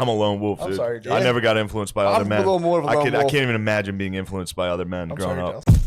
I'm a lone wolf, I'm dude. sorry, dude. I never got influenced by other I'm men. a little more of a lone I wolf. can't even imagine being influenced by other men I'm growing sorry, up. Justin.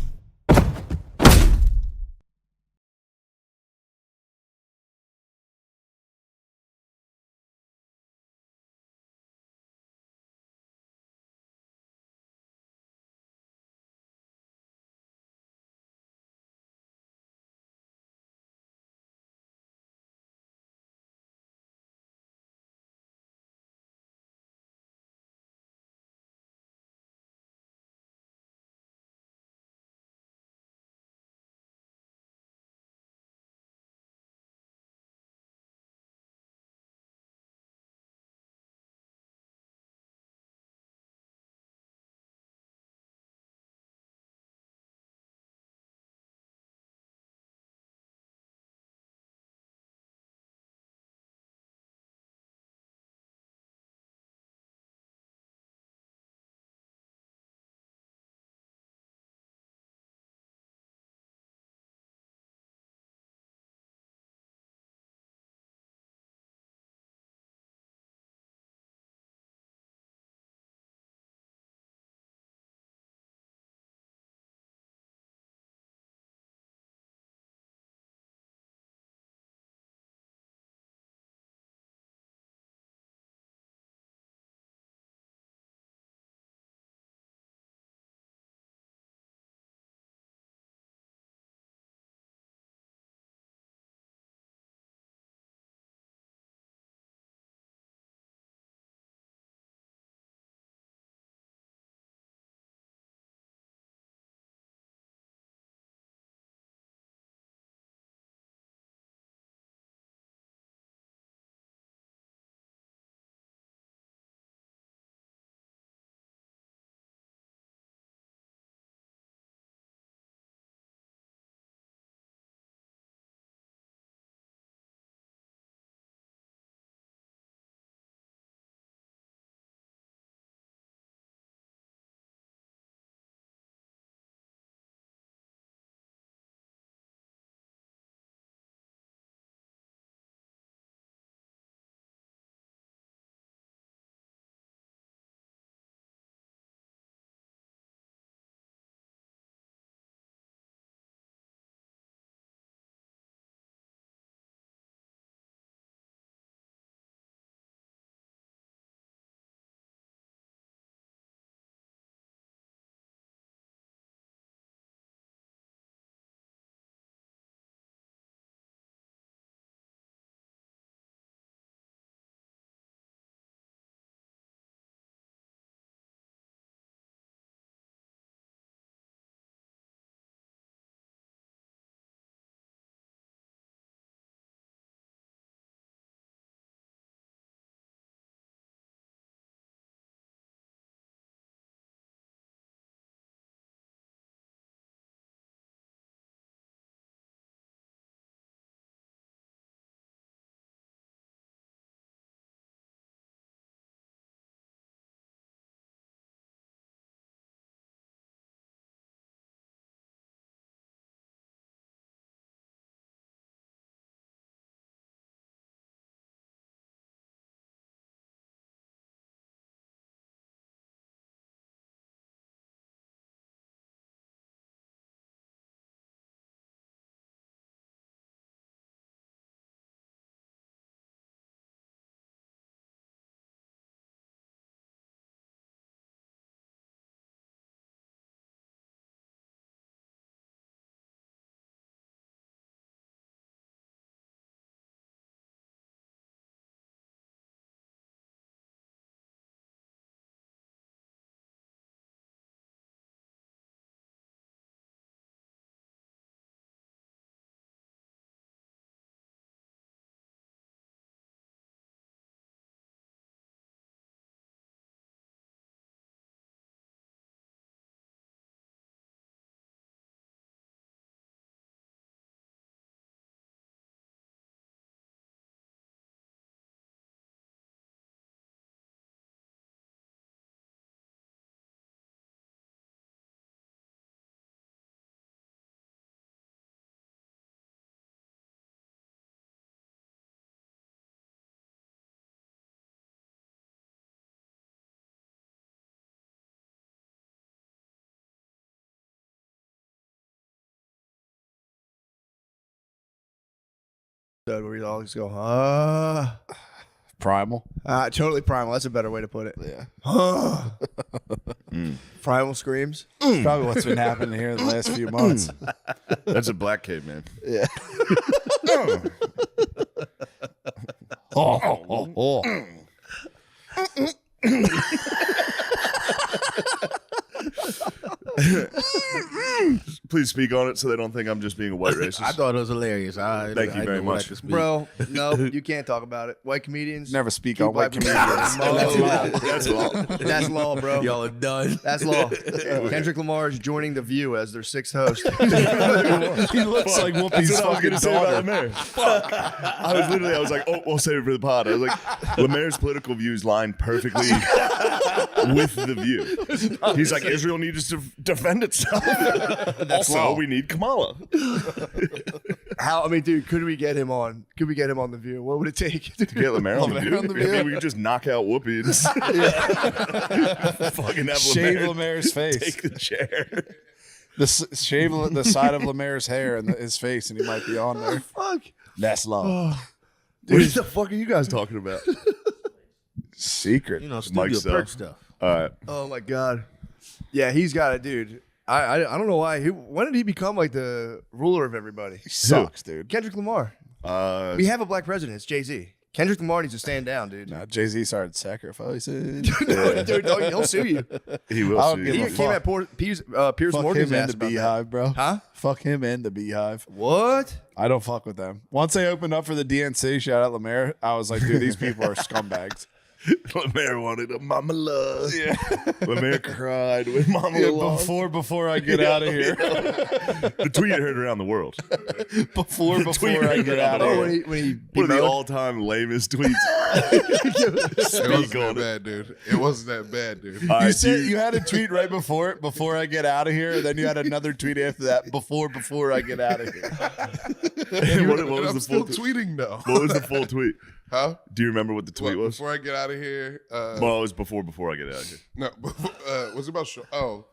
Where you always go, Primal. totally primal. That's a better way to put it. Yeah. Primal screams. Probably what's been happening here in the last few months. That's a black caveman. Yeah. oh. Please speak on it so they don't think I'm just being a white racist. I thought it was hilarious. Thank you very much. Bro, no, you can't talk about it. White comedians. Never speak keep on white comedians. That's law. That's law. That's law, bro. Y'all are done. That's law. Kendrick Lamar is joining The View as their sixth host. He looks like Whoopi's That's what I was fucking gonna say about daughter. Lemaire. Fuck. I was like, oh, we'll save it for the pod. I was like, Lemaire's political views line perfectly with The View. He's like, Israel needs to defend itself. Also, we need Kamala. I mean, dude, could we get him on? Could we get him on The View? What would it take? To get Lemaire on The View? on The View? I mean, we could just knock out Whoopi and fucking have Shave Lemaire Lemaire's face. take the chair. Shave the side of Lemaire's hair and his face, and he might be on there. Fuck. That's love. What the fuck are you guys talking about? Secret. You know, Mike studio perk stuff. stuff. All right. Oh my god. Yeah, he's got it, dude. I don't know why. When did he become like the ruler of everybody? He sucks, dude. Kendrick Lamar. We have a black president. It's Jay-Z. Kendrick Lamar needs to stand down, dude. Nah, Jay-Z started sacrificing. Dude, he'll sue you. He will I'll see give you. He came at Piers Fuck Morgan's him ass and the about that. Beehive, bro. Huh? Fuck him and the Beehive. What? I don't fuck with them. Once they opened up for the DNC, shout out Lemaire, I was like, dude, these people are scumbags. Lemaire wanted a mama love. Yeah. Lemaire cried when mama love. Before I get out of here. The tweet heard around the world. Before tweet I get out of Oh, here. when he One of the demoted- all-time lamest tweets. It wasn't Speak on that it. bad, dude. It wasn't that bad, dude. All You right, said you had a tweet right before I get out of here, and then you had another tweet after that before I get out of here. what And was I'm the still full tweeting though. What was the full tweet? Huh? Do you remember what the tweet was? Before I get out of here. Well, it was before I get out of here. No, was it about? Oh,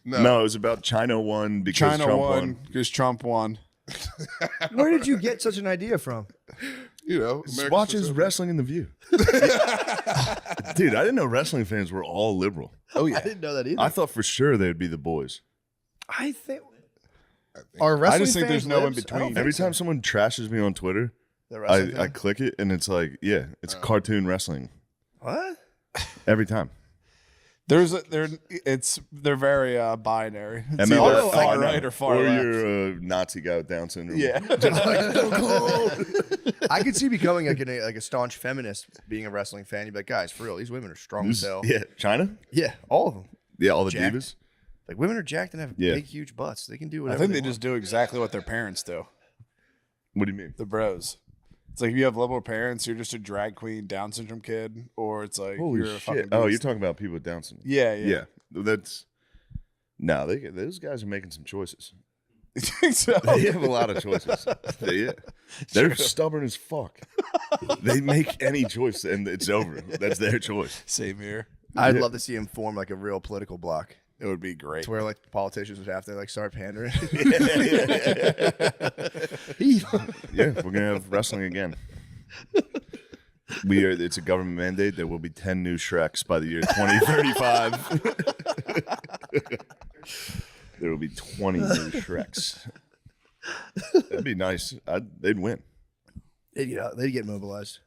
no. No, it was about China won because China Trump won because Trump won. Where did you get such an idea from? You know, Watch his specific. wrestling in the View. Dude, I didn't know wrestling fans were all liberal. Oh I yeah. didn't know that either. I thought for sure they'd be the boys. I think our wrestling I just think fans there's no in libs? I between. don't think Every so. time someone trashes me on Twitter, The wrestling I fan? click it and it's like, yeah, it's cartoon wrestling. What? Every time. They're very binary. It's MLF, either Oh, far I right or far left. you're a Nazi guy with Down syndrome. Yeah. I could see becoming like a staunch feminist, being a wrestling fan. You'd be like, guys, for real, these women are strong as hell. Yeah, China? Yeah, all of them. Yeah, all the Jacked. divas. Like women are jacked and have Yeah. big, huge butts. They can do I whatever. think they want. just do exactly what their parents do. What do you mean? The bros. It's like if you have liberal parents, you're just a drag queen, Down syndrome kid, or it's like Holy you're a fucking shit. Oh, you're beast. talking about people with Down syndrome. Yeah. Yeah. That's no, those guys are making some choices. So- They have a lot of choices. They're stubborn as fuck. They make any choice and it's over. That's their choice. Same here. I'd love to see him form like a real political bloc, It would be great. to where like politicians would have to like start pandering. Yeah, we're gonna have wrestling again. It's a government mandate. There will be 10 new Shreks by the year 2035. There will be 20 new Shreks. That'd be nice. They'd win. they'd get mobilized.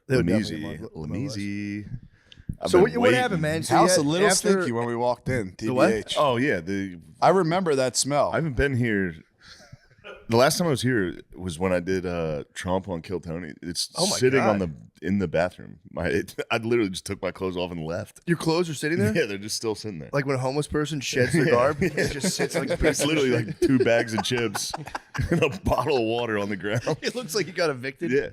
They would definitely Lemezy. get mobilized. Lemezy. So what happened, man? So you House had- a little after- stinky when we walked in. what? TBH. Oh yeah, I remember that smell. I haven't been here. The last time I was here was when I did Trump on Kill Tony. It's Oh my sitting God. in the bathroom. I literally just took my clothes off and left. Your clothes are sitting there? Yeah, they're just still sitting there. Like when a homeless person sheds their garb, it just sits like a piece It's of literally shit. like 2 bags of chips and a bottle of water on the ground. It looks like you got evicted. Yeah.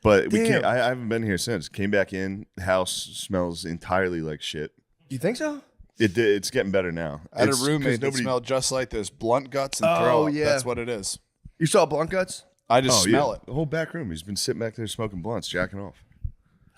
But we Damn. can't, I haven't been here since. Came back in. The house smells entirely like shit. You think so? It's getting better now. I had a It's 'cause roommate that smelled just like this. Blunt guts and throw up. yeah. That's what it is. You saw blunt guts? I just smell it. The whole back room. He's been sitting back there smoking blunts, jacking off.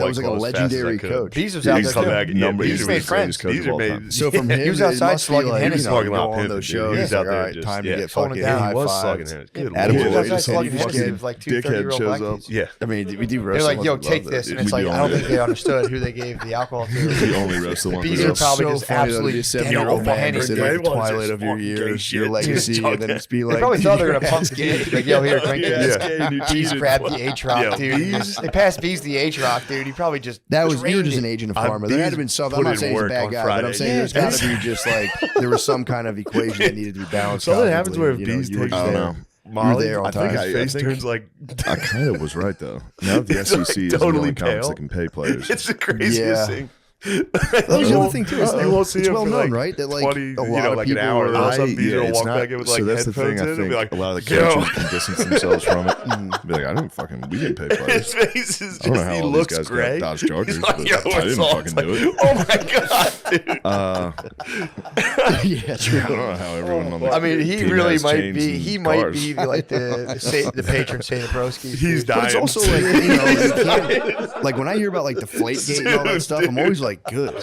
that White was like a Claw as fast as I legendary could. coach. Bees was out He's there come too. back number. Bees He's made the greatest friends. coach These of are all made. time. So from him, He was it outside must be slugging like, Hennessy. you know, Slugging go out on Pimpin', those dude. shows. He was He's out like, all there right, just- time yeah. to get Throwing fucking it down. high He was fives. slugging Hennessy. Good Attaboy. He was Boy, outside just slugging had Hennessy fucking with like 2 dickhead 30-year-old black shows up. dudes. Yeah. I mean, we do They're wrestle. like, yo, ones that take love this. that, And dude. it's We like, do I don't only- think they understood who they gave the alcohol to. We only roast the one. Bees for are us. probably so just funny, though, to be absolutely a 7-year-old dead man just in over like the Henry. twilight of your Fucking gay years, shit. your legacy, and then just be They like, probably thought they were gonna "Dude, pump skate. Like, yo, here, drink Yeah, this. it's gay and you Bees cheated. grabbed the H-Rock, Yeah, dude. Bees- They passed Bees the H-Rock, dude. He probably just That was you were drained just it. an agent of I'm karma. There had to bees have been something. put I'm not in saying he's a work bad on guy, but I'm Friday. saying there's got to be just like there was some kind of equation that needed to be balanced. Something happens where if constantly, Bees you know, takes you were I don't there. know. Molly, there all I think time. his face turns like I kind of was right though. Now that the It's, like, SEC is totally the only conference pale. that can pay players. it's the craziest Yeah. thing. That was the other thing too. Is You won't see it's him well for known, like right? That like 20, a lot of like people an hour. are- Or some Yeah, DJ will it's walk not- back in with so like that's the headphones thing. I in and think be like, a lot of the "Yo." coaches can distance themselves from it. Be like, I didn't fucking. We didn't pay for His this. face is I don't know just, how he all looks these guys gray. got Dodge Chargers, He's like, but "Yo, I what's didn't up?" fucking do it. Oh my God, dude. Yeah, true. I don't know how everyone on the I mean, he team really has might chains be. and He might cars. be like the patron saint of broskies. He's dude. dying. But it's also like, you know, you can't, like when I hear about like the flight gate and all that stuff, I'm always like, good.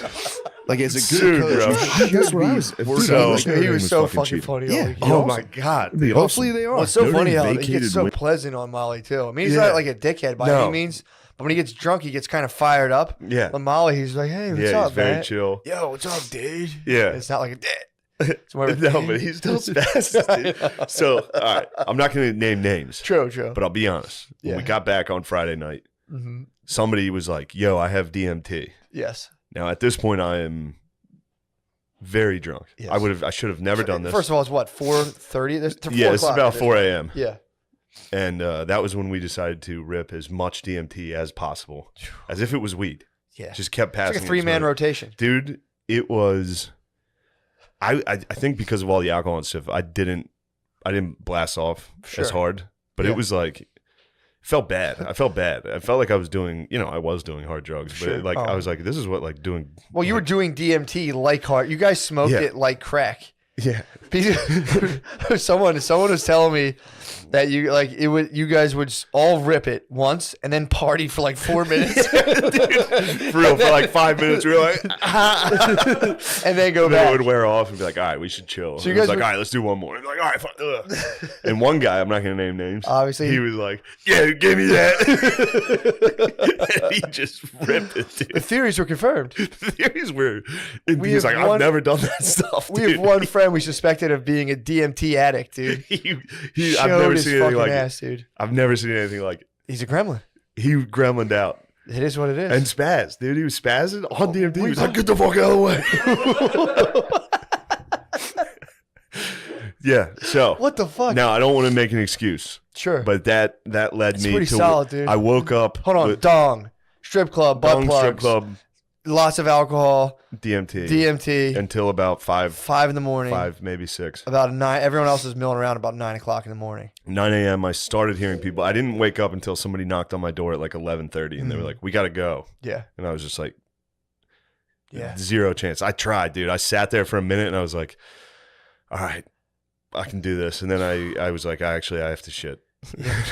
Like as a good Dude, coach, bro. you should That's where I be was. working So- on Dude, this. he was so fucking fucking cheating. funny. Yeah. Oh my God. It'd be Hopefully awesome. they are. Well, it's so Notre funny Dame how he gets vacated so win- pleasant on Molly too. I mean, he's Yeah. not like a dickhead by No. any means, but when he gets drunk, he gets kind of fired up. Yeah. On Molly, he's like, "Hey, what's Yeah, up, he's very man? chill. Yo, what's up, dude?" Yeah. It's not like a dick. It's more of a No, dude. but he's still spastic, dude. So, all right. I'm not going to name names, True. but I'll be honest. When Yeah. we got back on Friday night, Mm-hmm. somebody was like, yo, I have DMT. Yes. Now, at this point, I am very drunk. Yes. I should have never done this. First of all, it's what 4:30. Yeah, it's about 4 a.m. Yeah. And that was when we decided to rip as much DMT as possible, as if it was weed. Yeah. Just kept It's passing. like a it 3-man through. rotation. Dude, it was. I think because of all the alcohol and stuff, I didn't blast off Sure. as hard, but Yeah. it was like. Felt bad. I felt bad. I felt like I was doing, I was doing hard drugs, but Sure. like Oh. I was like, this is what like doing. Well, you were doing DMT like hard. You guys smoked Yeah. it like crack. Yeah. someone was telling me that you guys would all rip it once and then party for like 4 minutes For real, for like 5 minutes, we were like, and then go and then it back. would wear off and be like, all right, we should chill. So So you you guys guys like, were- all right, let's do one more. And be like, all right, fuck. Ugh. And one guy, I'm not gonna name names. Obviously. he was like, yeah, give me that. And he just ripped it, The dude. theories were confirmed. The theories were. We He's have like, I've one- never done that stuff. We have dude. one friend we suspected of being a DMT addict, dude. I've Showed never his seen anything fucking like ass, it. dude. I've never seen anything like it. He's a gremlin. He gremlined out. It is what it is. And spaz, dude. He was spazzing on DMT. He was like, get the fuck out of the way. Yeah. So what the fuck? now I don't want to make an excuse, Sure. but that led It's me pretty to solid, dude. I woke up. Hold on. with Dong. Strip club. Butt Dong plugs. strip club, Lots of alcohol. DMT, DMT. until about 5 in the morning. 5, maybe 6. About 9. Everyone else is milling around about 9 o'clock in the morning. 9 a.m. I started hearing people. I didn't wake up until somebody knocked on my door at like 11:30, and they were like, "We got to go," Yeah. and I was just like, Yeah. Zero chance. I tried, dude. I sat there for a minute and I was like, all right, I can do this. And then I was like, I have to shit.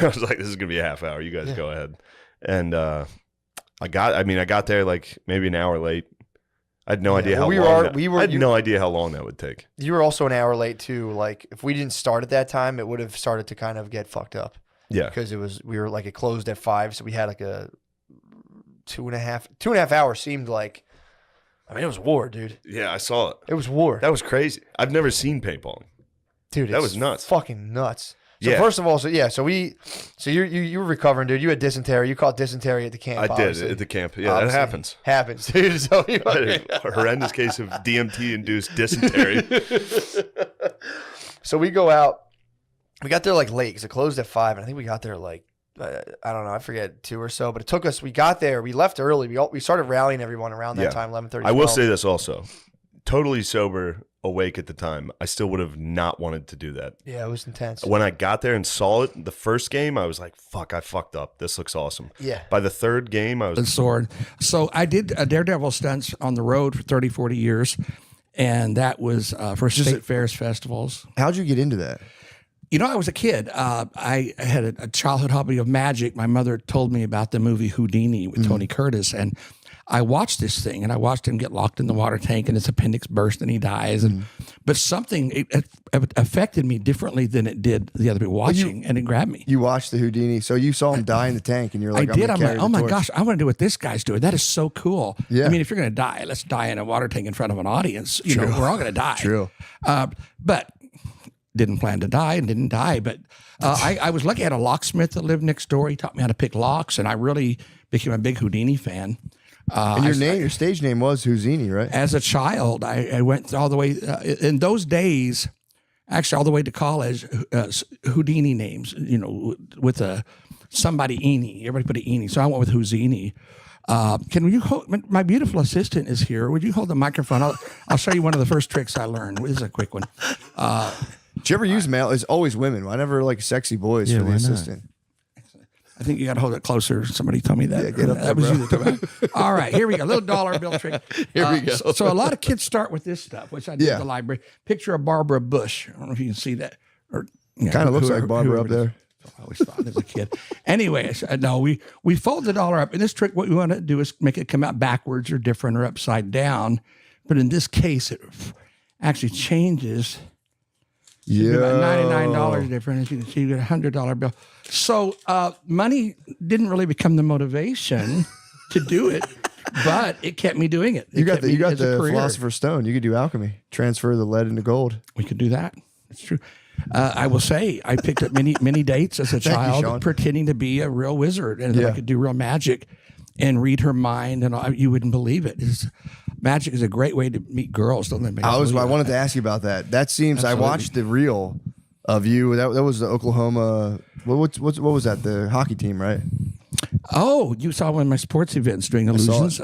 I was like, this is going to be a half hour. You guys go ahead. And I got there like maybe an hour late. I had no idea how long. I had no idea how long that would take. You were also an hour late too. Like if we didn't start at that time, it would have started to kind of get fucked up. Yeah. Because we were like, it closed at 5. So we had like a 2.5 hours seemed like, I mean, it was war, dude. Yeah, I saw it. It was war. That was crazy. I've never seen paintballing. Dude, that was nuts. Fucking nuts. So Yeah. first of all, so you were recovering, dude. You had dysentery. You caught dysentery at the camp. I did obviously. at the camp. Yeah, Obviously. that happens. Happens, dude. So you I had a horrendous case of DMT-induced dysentery. So we go out. We got there like late because it closed at 5, and I think we got there like I don't know, I forget 2 or so. But it took us. We got there. We left early. We started rallying everyone around that Yeah. time, 11:30. I will say this also: totally sober, awake at the time, I still would have not wanted to do that. Yeah, it was intense. When I got there and saw it, the first game, I was like, "Fuck, I fucked up. This looks awesome." Yeah. By the third game, I was The sword. So I did Daredevil stunts on the road for 30, 40 years. And that was for state fairs, festivals. How'd you get into that? You know, I was a kid. I had a childhood hobby of magic. My mother told me about the movie Houdini with Tony Curtis. And I watched this thing, and I watched him get locked in the water tank, and his appendix burst, and he dies. But something it affected me differently than it did the other people watching, and it grabbed me. You watched the Houdini, so you saw him die in the tank, and you're like, I did. I'm I'm like, oh my gosh, I want to do what this guy's doing. That is so cool. Yeah. I mean, if you're going to die, let's die in a water tank in front of an audience. You know, we're all going to die. True. But didn't plan to die and didn't die. But I was lucky. I had a locksmith that lived next door. He taught me how to pick locks, and I really became a big Houdini fan. And your stage name was Houdini, right? As a child, I went all the way in those days, actually all the way to college. Houdini names, you know, with somebody Eni. Everybody put an Eni, so I went with Houdini. Can you hold? My beautiful assistant is here. Would you hold the microphone? I'll show you one of the first tricks I learned. This is a quick one. Did you ever use male? It's always women. I never like sexy boys for the assistant. I think you got to hold it closer. Somebody told me that. Yeah, get up there, that was bro. you that told me. All right, here we go. Little dollar bill trick. Here we go. So a lot of kids start with this stuff, which I did Yeah. at the library. Picture of Barbara Bush. I don't know if you can see that. Or Kind of looks like Barbara up there. I always thought as a kid. Anyway, no, we fold the dollar up. In this trick, what we want to do is make it come out backwards or different or upside down. But in this case, it actually changes. Yeah. About $99 different. As you can see, you get a $100 bill. So money didn't really become the motivation to do it, but it kept me doing it. You got the career. Philosopher's Stone. You could do alchemy. Transfer the lead into gold. We could do that. That's true. I will say I picked up many dates as a child, Sean. pretending to be a real wizard, and that I could do real magic and read her mind, and you wouldn't believe it. Magic is a great way to meet girls. Don't let me. I wanted to ask you about that. That seems. Absolutely. I watched the reel of you. That was the Oklahoma. What was that? The hockey team, right? Oh, you saw one of my sports events doing illusions.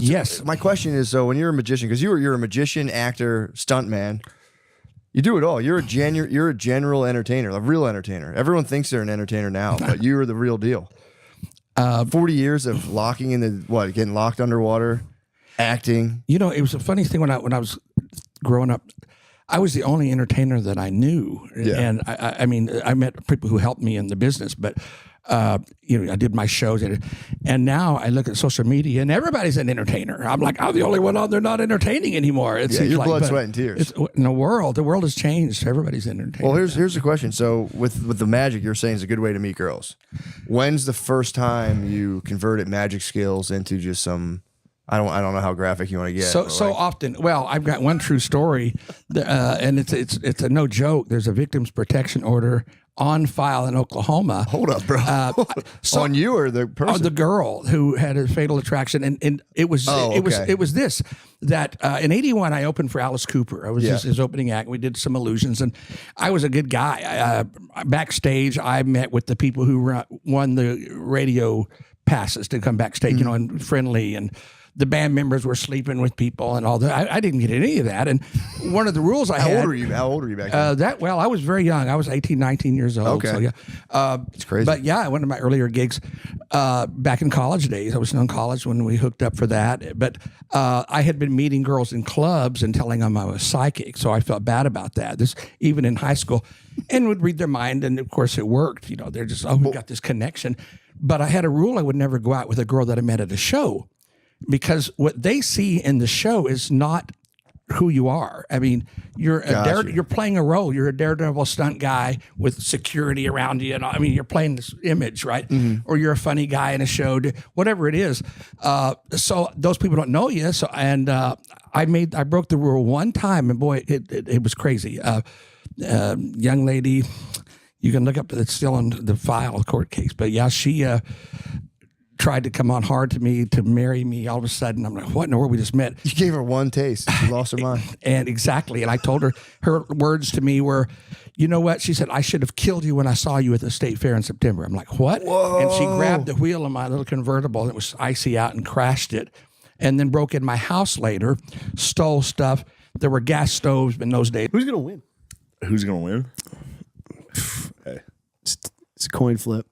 Yes. My question is, so when you're a magician, because you're a magician, actor, stuntman, you do it all. You're a general entertainer, a real entertainer. Everyone thinks they're an entertainer now, but you're the real deal. 40 years of locking in getting locked underwater, acting. You know, it was a funny thing when I was growing up. I was the only entertainer that I knew, and I mean, I met people who helped me in the business, but I did my shows, and now I look at social media, and everybody's an entertainer. I'm like, I'm the only one on there not entertaining anymore. It seems your like, blood, but sweat, and tears. In the world has changed. Everybody's an entertainer. Well, here's the question. So with the magic, you're saying is a good way to meet girls. When's the first time you converted magic skills into just some? I don't know how graphic you want to get. So often. Well, I've got one true story, and it's a no joke. There's a victims protection order on file in Oklahoma. Hold up, bro. On you or the person? On the girl who had a fatal attraction, and it was it was this that in '81 I opened for Alice Cooper. I was his opening act. We did some illusions, and I was a good guy. Backstage, I met with the people who won the radio passes to come backstage, and friendly and. The band members were sleeping with people and all that. I didn't get any of that. And one of the rules I had. How old were you back then? I was very young. I was 18, 19 years old. Okay. So yeah. It's crazy. But yeah, one of my earlier gigs back in college days, I was in college when we hooked up for that. But I had been meeting girls in clubs and telling them I was psychic. So I felt bad about that. This even in high school, and would read their mind. And of course it worked. They're just, we got this connection. But I had a rule. I would never go out with a girl that I met at a show. Because what they see in the show is not who you are. I mean, you're playing a role. You're a daredevil stunt guy with security around you, and I mean, you're playing this image, right? Mm-hmm. Or you're a funny guy in a show, whatever it is. So those people don't know you. So I broke the rule one time, and boy, it was crazy. Young lady, you can look up. It's still in the file, court case. But yeah, she. Tried to come on hard to me to marry me. All of a sudden, I'm like, what in the world? We just met. You gave her one taste. She lost her mind. And exactly. And I told her words to me were, you know what? She said, I should have killed you when I saw you at the state fair in September. I'm like, what? Whoa. And she grabbed the wheel of my little convertible and it was icy out and crashed it. And then broke in my house later, stole stuff. There were gas stoves in those days. Who's going to win? Who's going to win? Hey. It's a coin flip.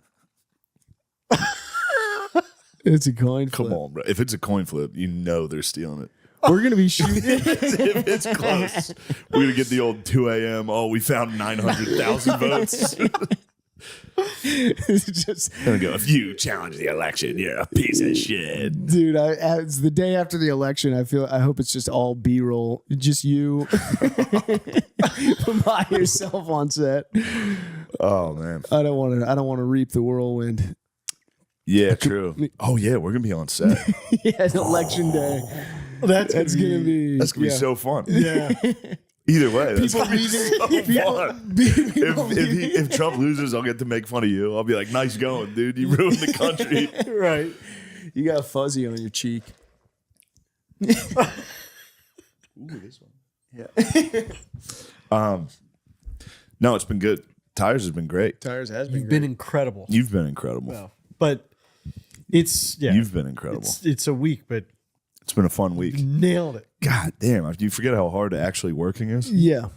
It's a coin flip. Come on, bro. If it's a coin flip, they're stealing it. We're going to be shooting. If it's close, we're going to get the old 2 a.m. Oh, we found 900,000 votes. It's just, Gonna go, if you challenge the election, you're a piece of shit. dude, it's the day after the election. I hope it's just all B-roll. Just you by yourself on set. Oh, man. I don't want to reap the whirlwind. Yeah, true. Oh, yeah, we're going to be on set. Yeah, it's election day. That's gonna be So fun. Yeah. Either way, that's People gonna be so fun. If Trump loses, I'll get to make fun of you. I'll be like, nice going, dude. You ruined the country. Right. You got a fuzzy on your cheek. Ooh, this one. Yeah. No, it's been good. Tires has been great. Tires has been You've been incredible. You've been incredible. Well, but You've been incredible. It's a week, but It's been a fun week. nailed it. God damn! Do you forget how hard actually working is? Yeah.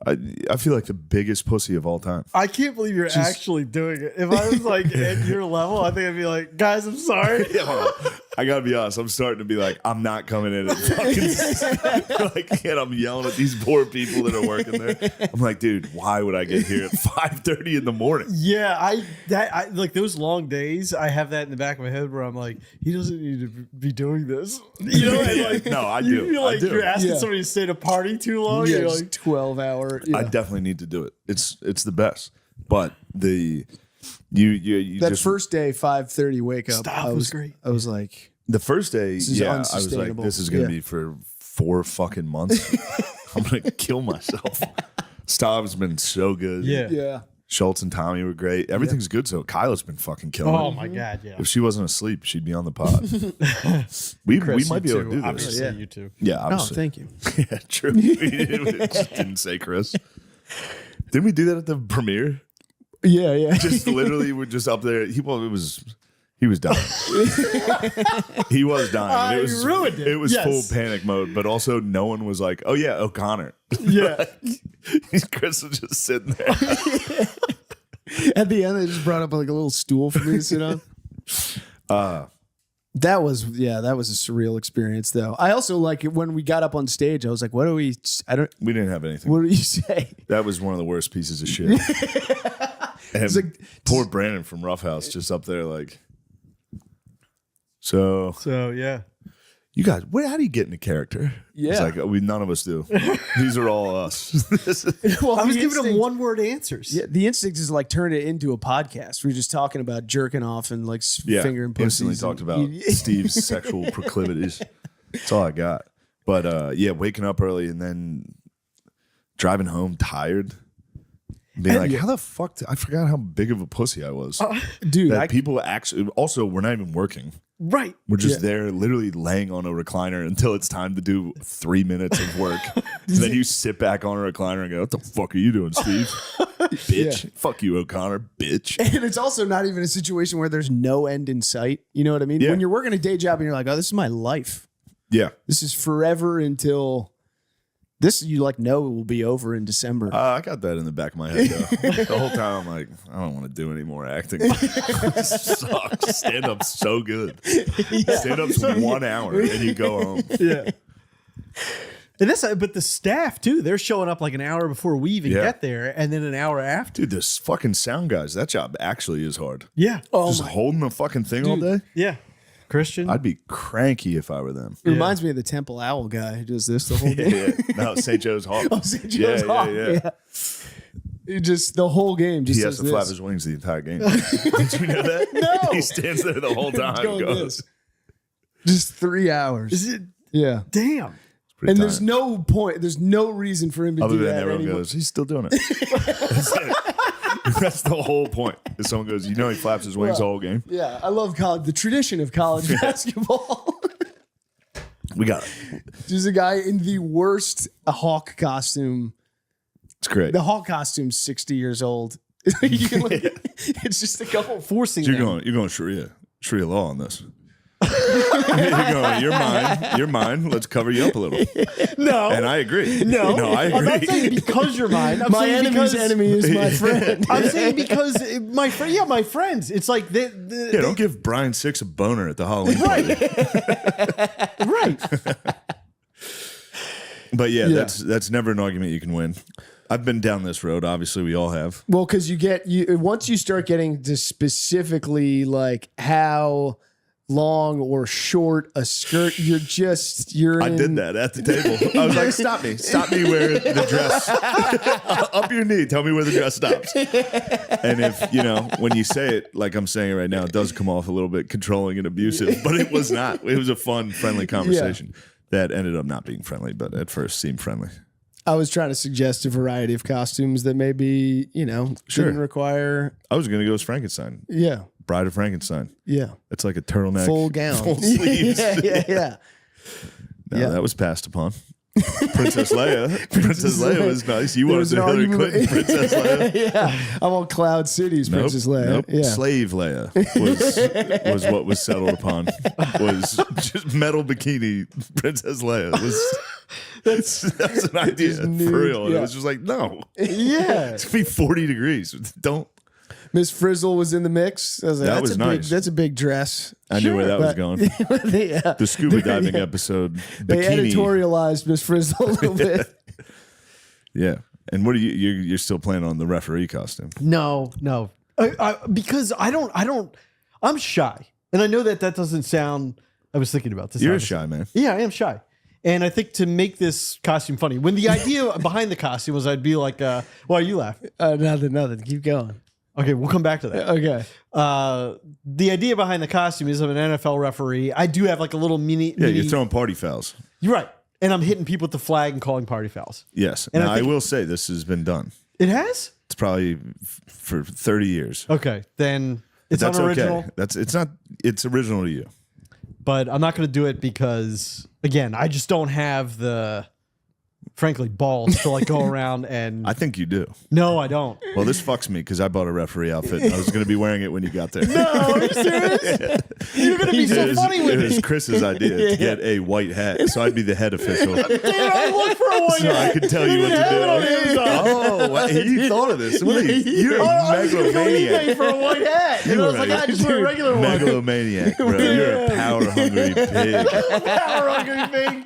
I feel like the biggest pussy of all time. I can't believe you're actually doing it. If I was like at your level, I think I'd be like, guys, I'm sorry. Yeah, hold on. I gotta be honest. I'm starting to be like, I'm not coming in at fucking like, and I'm yelling at these poor people that are working there. I'm like, dude, why would I get here at 5:30 in the morning? Yeah, I like those long days. I have that in the back of my head where I'm like, he doesn't need to be doing this. You know, and like, No, I you do. feel like I do. you're asking Yeah. somebody to stay at a party too long. Yeah, You're just like, 12-hour. Yeah. I definitely need to do it. It's the best. But the you that just first day, 5:30 wake up. Stop I was was great. I was like, the first day, is yeah, I was like, unsustainable. this is gonna Yeah. be for 4 fucking months. I'm gonna kill myself. Stav's been so good. yeah. yeah. Schultz and Tommy were great. Everything's good. So Kyla's been fucking killing Oh it. my god, yeah. If she wasn't asleep, she'd be on the pod. we might be able to do this. Obviously, Yeah. you too. Yeah, Oh, obviously. thank you. Yeah, true. We just didn't say Chris. Didn't we do that at the premiere? Yeah, yeah. Just literally, we're just up there. He was dying. He was dying. I ruined it. It was Yes. full panic mode, but also no one was like, "Oh yeah, O'Connor." Yeah. Chris was just sitting there. At the end, they just brought up like a little stool for me to sit on. That was a surreal experience though. I also like it when we got up on stage. I was like, "What do we? We didn't have anything. What do you say?" That was one of the worst pieces of shit. And like- poor Brandon from Rough House just up there like, so So yeah. you guys, how do you get into character? Yeah. It's like none of us do. These are all us. Well, I was the giving them instinct- 1-word answers. Yeah, the instinct is like turn it into a podcast. We're just talking about jerking off and like Yeah, fingering pussies. instantly talked and- about Steve's sexual proclivities. That's all I got. But yeah, waking up early and then driving home tired. Being like, how the fuck? I forgot how big of a pussy I was. Dude. That people actually, also, we're not even working. Right. We're just there literally laying on a recliner until it's time to do 3 minutes of work. And then you sit back on a recliner and go, what the fuck are you doing, Steve? Bitch. Fuck you, O'Connor, bitch. And it's also not even a situation where there's no end in sight. You know what I mean? Yeah. When you're working a day job and you're like, oh, this is my life. Yeah. This is forever until this, you like know it will be over in December. I got that in the back of my head, though. The whole time I'm like, I don't want to do any more acting. This sucks. Stand-up's so good. Stand-up's 1 hour and you go home. Yeah. And that's but the staff too. They're showing up like an hour before we even Yeah. get there, and then an hour after. Dude, this fucking sound guys, that job actually is hard. Yeah. Just holding the fucking thing all day? Yeah. Christian. I'd be cranky if I were them. It reminds me of the Temple Owl guy who does this the whole Yeah, game. yeah. No, St. Joe's Hawk. Oh, St. Joe's Hawk. Yeah. It just the whole game just He has does to flap this. his wings the entire game. Did you know that? No. He stands there the whole time. Going and this. goes. Just 3 hours. Is it? Yeah. Damn. Pretty And there's tiring. no point. There's no reason for him to Other do than that everyone anymore. goes, he's still doing it. That's it. That's the whole point. If someone goes, you know, he flaps his wings the whole game. Yeah, I love college. The tradition of college basketball. We got it. There's a guy in the worst Hawk costume. It's great. The Hawk costume's 60 years old. You can look- it's just a couple forcing. You're them. going Sharia law on this. You're going, you're mine. Let's cover you up a little. No. And I agree. No. I I'm not agree. saying because you're mine. I'm My saying enemy's because enemy is my friend. I'm saying because my friend. Yeah, my friends. It's like Yeah, don't give Brian Six a boner at the Halloween party. right. But yeah, that's never an argument you can win. I've been down this road. Obviously, we all have. Well, because once you start getting to specifically like how long or short a skirt, you're I did that at the table. I was like, stop me where the dress up your knee. Tell me where the dress stops. And if when you say it like I'm saying it right now, it does come off a little bit controlling and abusive, but it was not. It was a fun, friendly conversation that ended up not being friendly, but at first seemed friendly. I was trying to suggest a variety of costumes that maybe, Sure. didn't require. I was gonna go as Frankenstein, Yeah. Bride of Frankenstein. Yeah. It's like a turtleneck, Full gown. full sleeves. yeah. No, that was passed upon. Princess Leia. Princess Leia was nice. You wanted There to was an Hillary argument- Clinton, Princess Leia. Yeah, I'm on Cloud City's Nope, Princess Leia. nope. Yeah. Slave Leia was what was settled upon. Was just metal bikini Princess Leia. That's an idea Just for nude, real. And yeah. It was just like, no, Yeah. it's gonna be 40 degrees. Don't. Miss Frizzle was in the mix. I was like, That that's was a big, nice. that's a big dress. I knew where that was But- going. yeah. The scuba diving episode. They Bikini. editorialized Miss Frizzle a little bit. Yeah. And what are you're still planning on the referee costume? No. Because I'm shy. And I know that doesn't sound, I was thinking about this. You're a obviously. shy man. Yeah, I am shy. And I think to make this costume funny, when the idea behind the costume was I'd be like, why are you laughing? Nothing. Keep going. Okay, we'll come back to that. Okay. The idea behind the costume is I'm an NFL referee. I do have like a little Yeah, you're throwing party fouls. You're right. And I'm hitting people with the flag and calling party fouls. Yes. And Now, I I think- will say this has been done. It has? It's probably for 30 years. Okay, then it's That's unoriginal. okay. It's original to you. But I'm not going to do it because, again, I just don't have the, frankly, balls to like go around and. I think you do. No, I don't. Well, this fucks me because I bought a referee outfit. And I was going to be wearing it when you got there. No, are you serious? You're going to be so funny with It it. was Chris's idea to get a white hat, so I'd be the head official. Dude, I look for a white So I hat. could tell you what have it on to do. Amazon. Oh, wow, he thought of this. What are you? You're a I was going to go eBay megalomaniac. for a white hat. And I was like, I just wear a regular one. Megalomaniac, bro. You're a power hungry pig. Power hungry thing.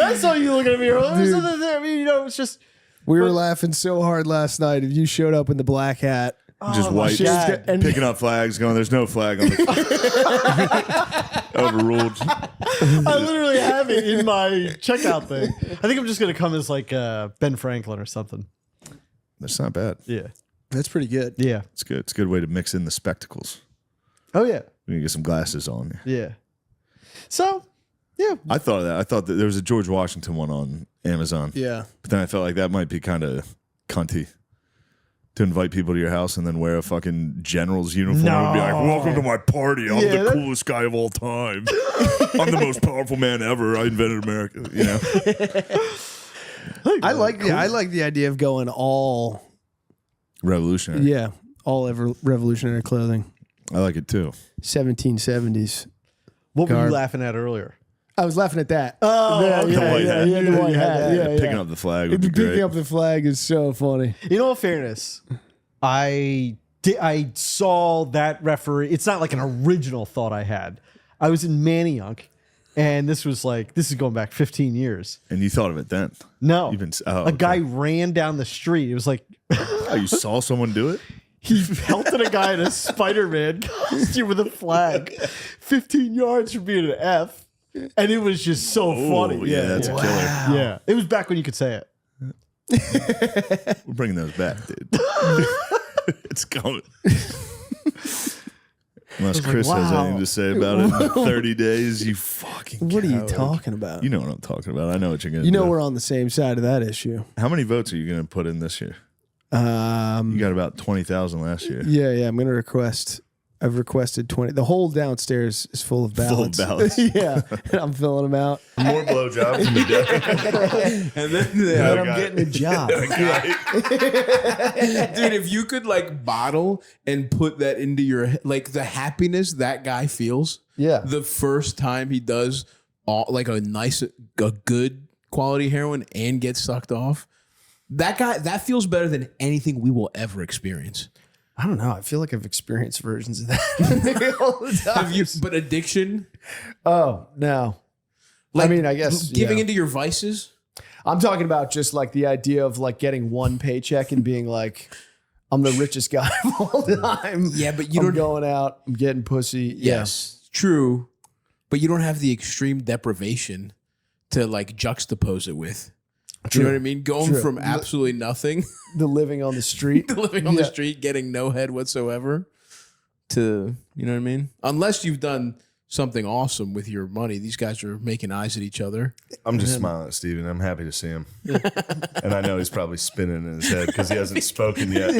I saw you looking at me earlier. I mean, it's just. We were laughing so hard last night. If you showed up in the black hat, Just white, God. And- picking up flags, going, there's no flag on the overruled. I literally have it in my checkout thing. I think I'm just going to come as like Ben Franklin or something. That's not bad. Yeah. that's pretty good. Yeah. It's good. It's a good way to mix in the spectacles. Oh, yeah. We can get some glasses on. Yeah. So, yeah. I thought of that. I thought that there was a George Washington one on Amazon. Yeah. But then I felt like that might be kind of cunty to invite people to your house and then wear a fucking general's uniform and be like, welcome to my party. I'm the coolest guy of all time. I'm the most powerful man ever. I invented America. You know? I like the idea of going all Revolutionary. revolutionary clothing. I like it too. 1770s. What were you Garb. laughing at earlier? I was laughing at that. Oh, yeah, okay. The white hat. Yeah, the white hat. Yeah, Picking yeah. up the flag would be Picking great. up the flag is so funny. In all fairness, I saw that referee. It's not like an original thought I had. I was in Manayunk, and this is going back 15 years. And you thought of it then. No, You've been, a guy ran down the street. It was like Oh, you saw someone do it? he pelted a guy in a Spider-Man costume with a flag, 15 yards from being an F, and it was just so funny. Yeah, that's a killer. Yeah, it was back when you could say it. We're bringing those back, dude. It's coming. Unless Chris has wow. anything to say about it in 30 days, you fucking What are you coward. talking about? You know what I'm talking about. I know what you're going to You do. know we're on the same side of that issue. How many votes are you going to put in this year? You got about 20,000 last year. Yeah, I'm gonna request. I've requested 20. The whole downstairs is full of ballots. Full of ballots. Yeah, and I'm filling them out. More blowjobs in the day. And then And I'm getting a job. dude, if you could like bottle and put that into your like the happiness that guy feels Yeah. the first time he does like a good quality heroin and gets sucked off, that feels better than anything we will ever experience. I don't know. I feel like I've experienced versions of that all the time. But addiction, Oh no. like I mean, I guess giving yeah. into your vices. I'm talking about just like the idea of like getting one paycheck and being like, I'm the richest guy of all time. Yeah, but you I'm don't. going out. I'm getting pussy. Yes, true, but you don't have the extreme deprivation to like juxtapose it with. You know what I mean? Going True. from absolutely nothing, Yeah. The living on the street. living on the Yeah. street, getting no head whatsoever, to, you know what I mean? Unless you've done something awesome with your money. These guys are making eyes at each other. I'm just smiling at Steven. I'm happy to see him. And I know he's probably spinning in his head because he hasn't spoken yet. I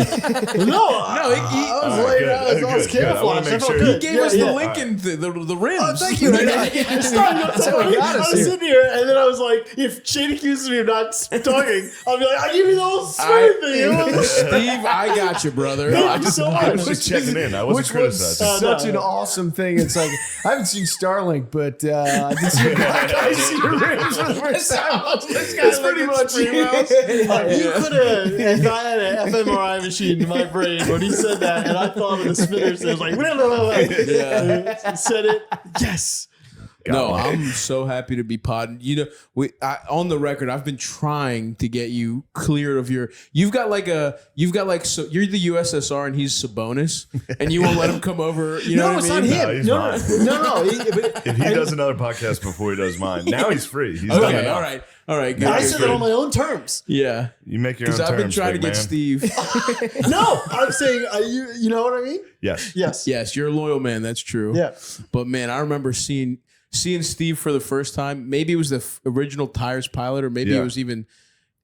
was camouflaged. I felt good. He gave us the Lincoln, the rims. Oh, thank you. I was sitting here, and then I was like, if Shane accuses me of not talking, I'll be like, I give you the whole straight thing. Steve, I got you, brother. Thank you so I much. was just checking in. I wasn't Which was criticizing. such an awesome thing. It's like, I haven't seen Starlink, but I did see I see your rims for the first time. It's pretty much you could have, if I had an fMRI machine in my brain when he said that, and I thought of the spinners, it was like, said it, yes. No, I'm so happy to be podding. You know, on the record, I've been trying to get you clear of your. You're the USSR and he's Sabonis, and you won't let him come over. You know what I mean? Not him. No. If he does another podcast before he does mine, now he's free. He's done Okay, enough. all right, good. I said it on my own terms. Yeah, You make your own because terms, I've been trying to big get man. Steve. No, I'm saying, you know what I mean? Yes. Yes. Yes, you're a loyal man. That's true. Yeah. But man, I remember seeing Steve for the first time. Maybe it was the original Tires pilot, or maybe it was even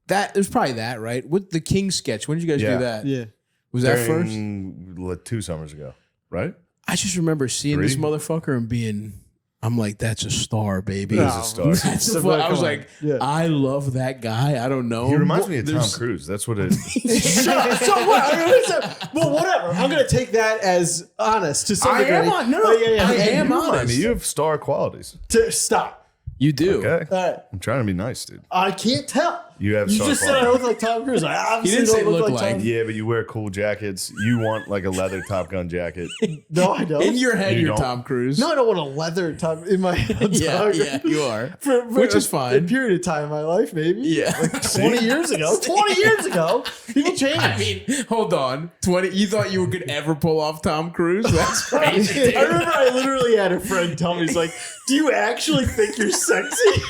that. It was probably that, right? With the King sketch. When did you guys do that? Yeah. Was that first? During 2 summers ago, right? I just remember seeing this motherfucker and being, I'm like, that's a star, baby. He's a star. That's a I was like, I love that guy. I don't know. He reminds me of Tom Cruise. That's what it. Shut up. So what? Well, whatever. I'm going to take that as honest to some degree. I am honest. You have star qualities. Stop. You do. Okay. All right. I'm trying to be nice, dude. I can't tell. You have You star just said I qualities. look like Tom Cruise. I obviously didn't say don't look like like. Tom. Yeah, but you wear cool jackets. You want like a leather Top Gun jacket. No, I don't. In your head, You you're don't? Tom Cruise. No, I don't want a leather top in my head. Yeah, you are. Which is fine. A period of time in my life, maybe. Yeah. 20 years ago. 20 years ago. People change. I mean, hold on. 20. You thought you could ever pull off Tom Cruise? That's crazy. I remember I literally had a friend tell me, he's like, do you actually think you're sexy?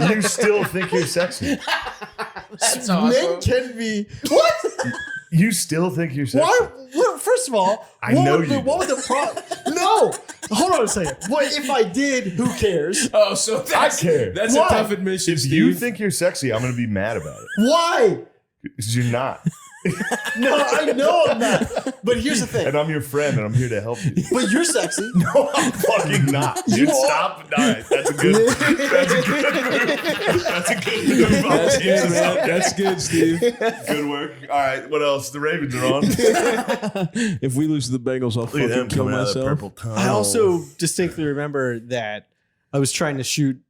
You still think you're sexy. That's Men can be. What? You still think you're sexy. Why? What, first of all, I what know would the, you what would the problem? No. Hold on a second. What if I did? Who cares? Oh, so that's, care. that's Why? a tough admission, If Steve. you think you're sexy, I'm going to be mad about it. Why? Because you're not. No, I know I'm not. But here's the thing. And I'm your friend, and I'm here to help you. But you're sexy. No, I'm fucking not. Dude, stop. All right, that's a good. That's a good move. That's a good move. That's good, man. That's good, Steve. Good work. All right, what else? The Ravens are on. If we lose to the Bengals, I'll Look at them fucking kill coming out of that myself. purple tunnel. I also distinctly remember that I was trying to shoot,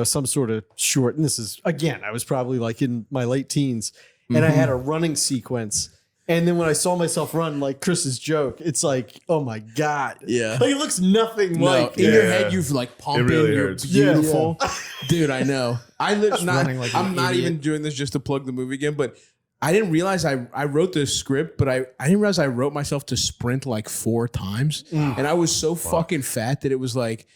some sort of short. And this is, again, I was probably like in my late teens. And I had a running sequence. And then when I saw myself run, like Chris's joke, it's like, oh my God. Yeah. Like it looks nothing like. in your Yeah. head, you've like pumping. really You're hurts. beautiful, dude. I know. I'm an not idiot. even doing this just to plug the movie again, but I didn't realize I wrote this script, but I didn't realize I wrote myself to sprint like 4 times, and I was so fucking fat that it was like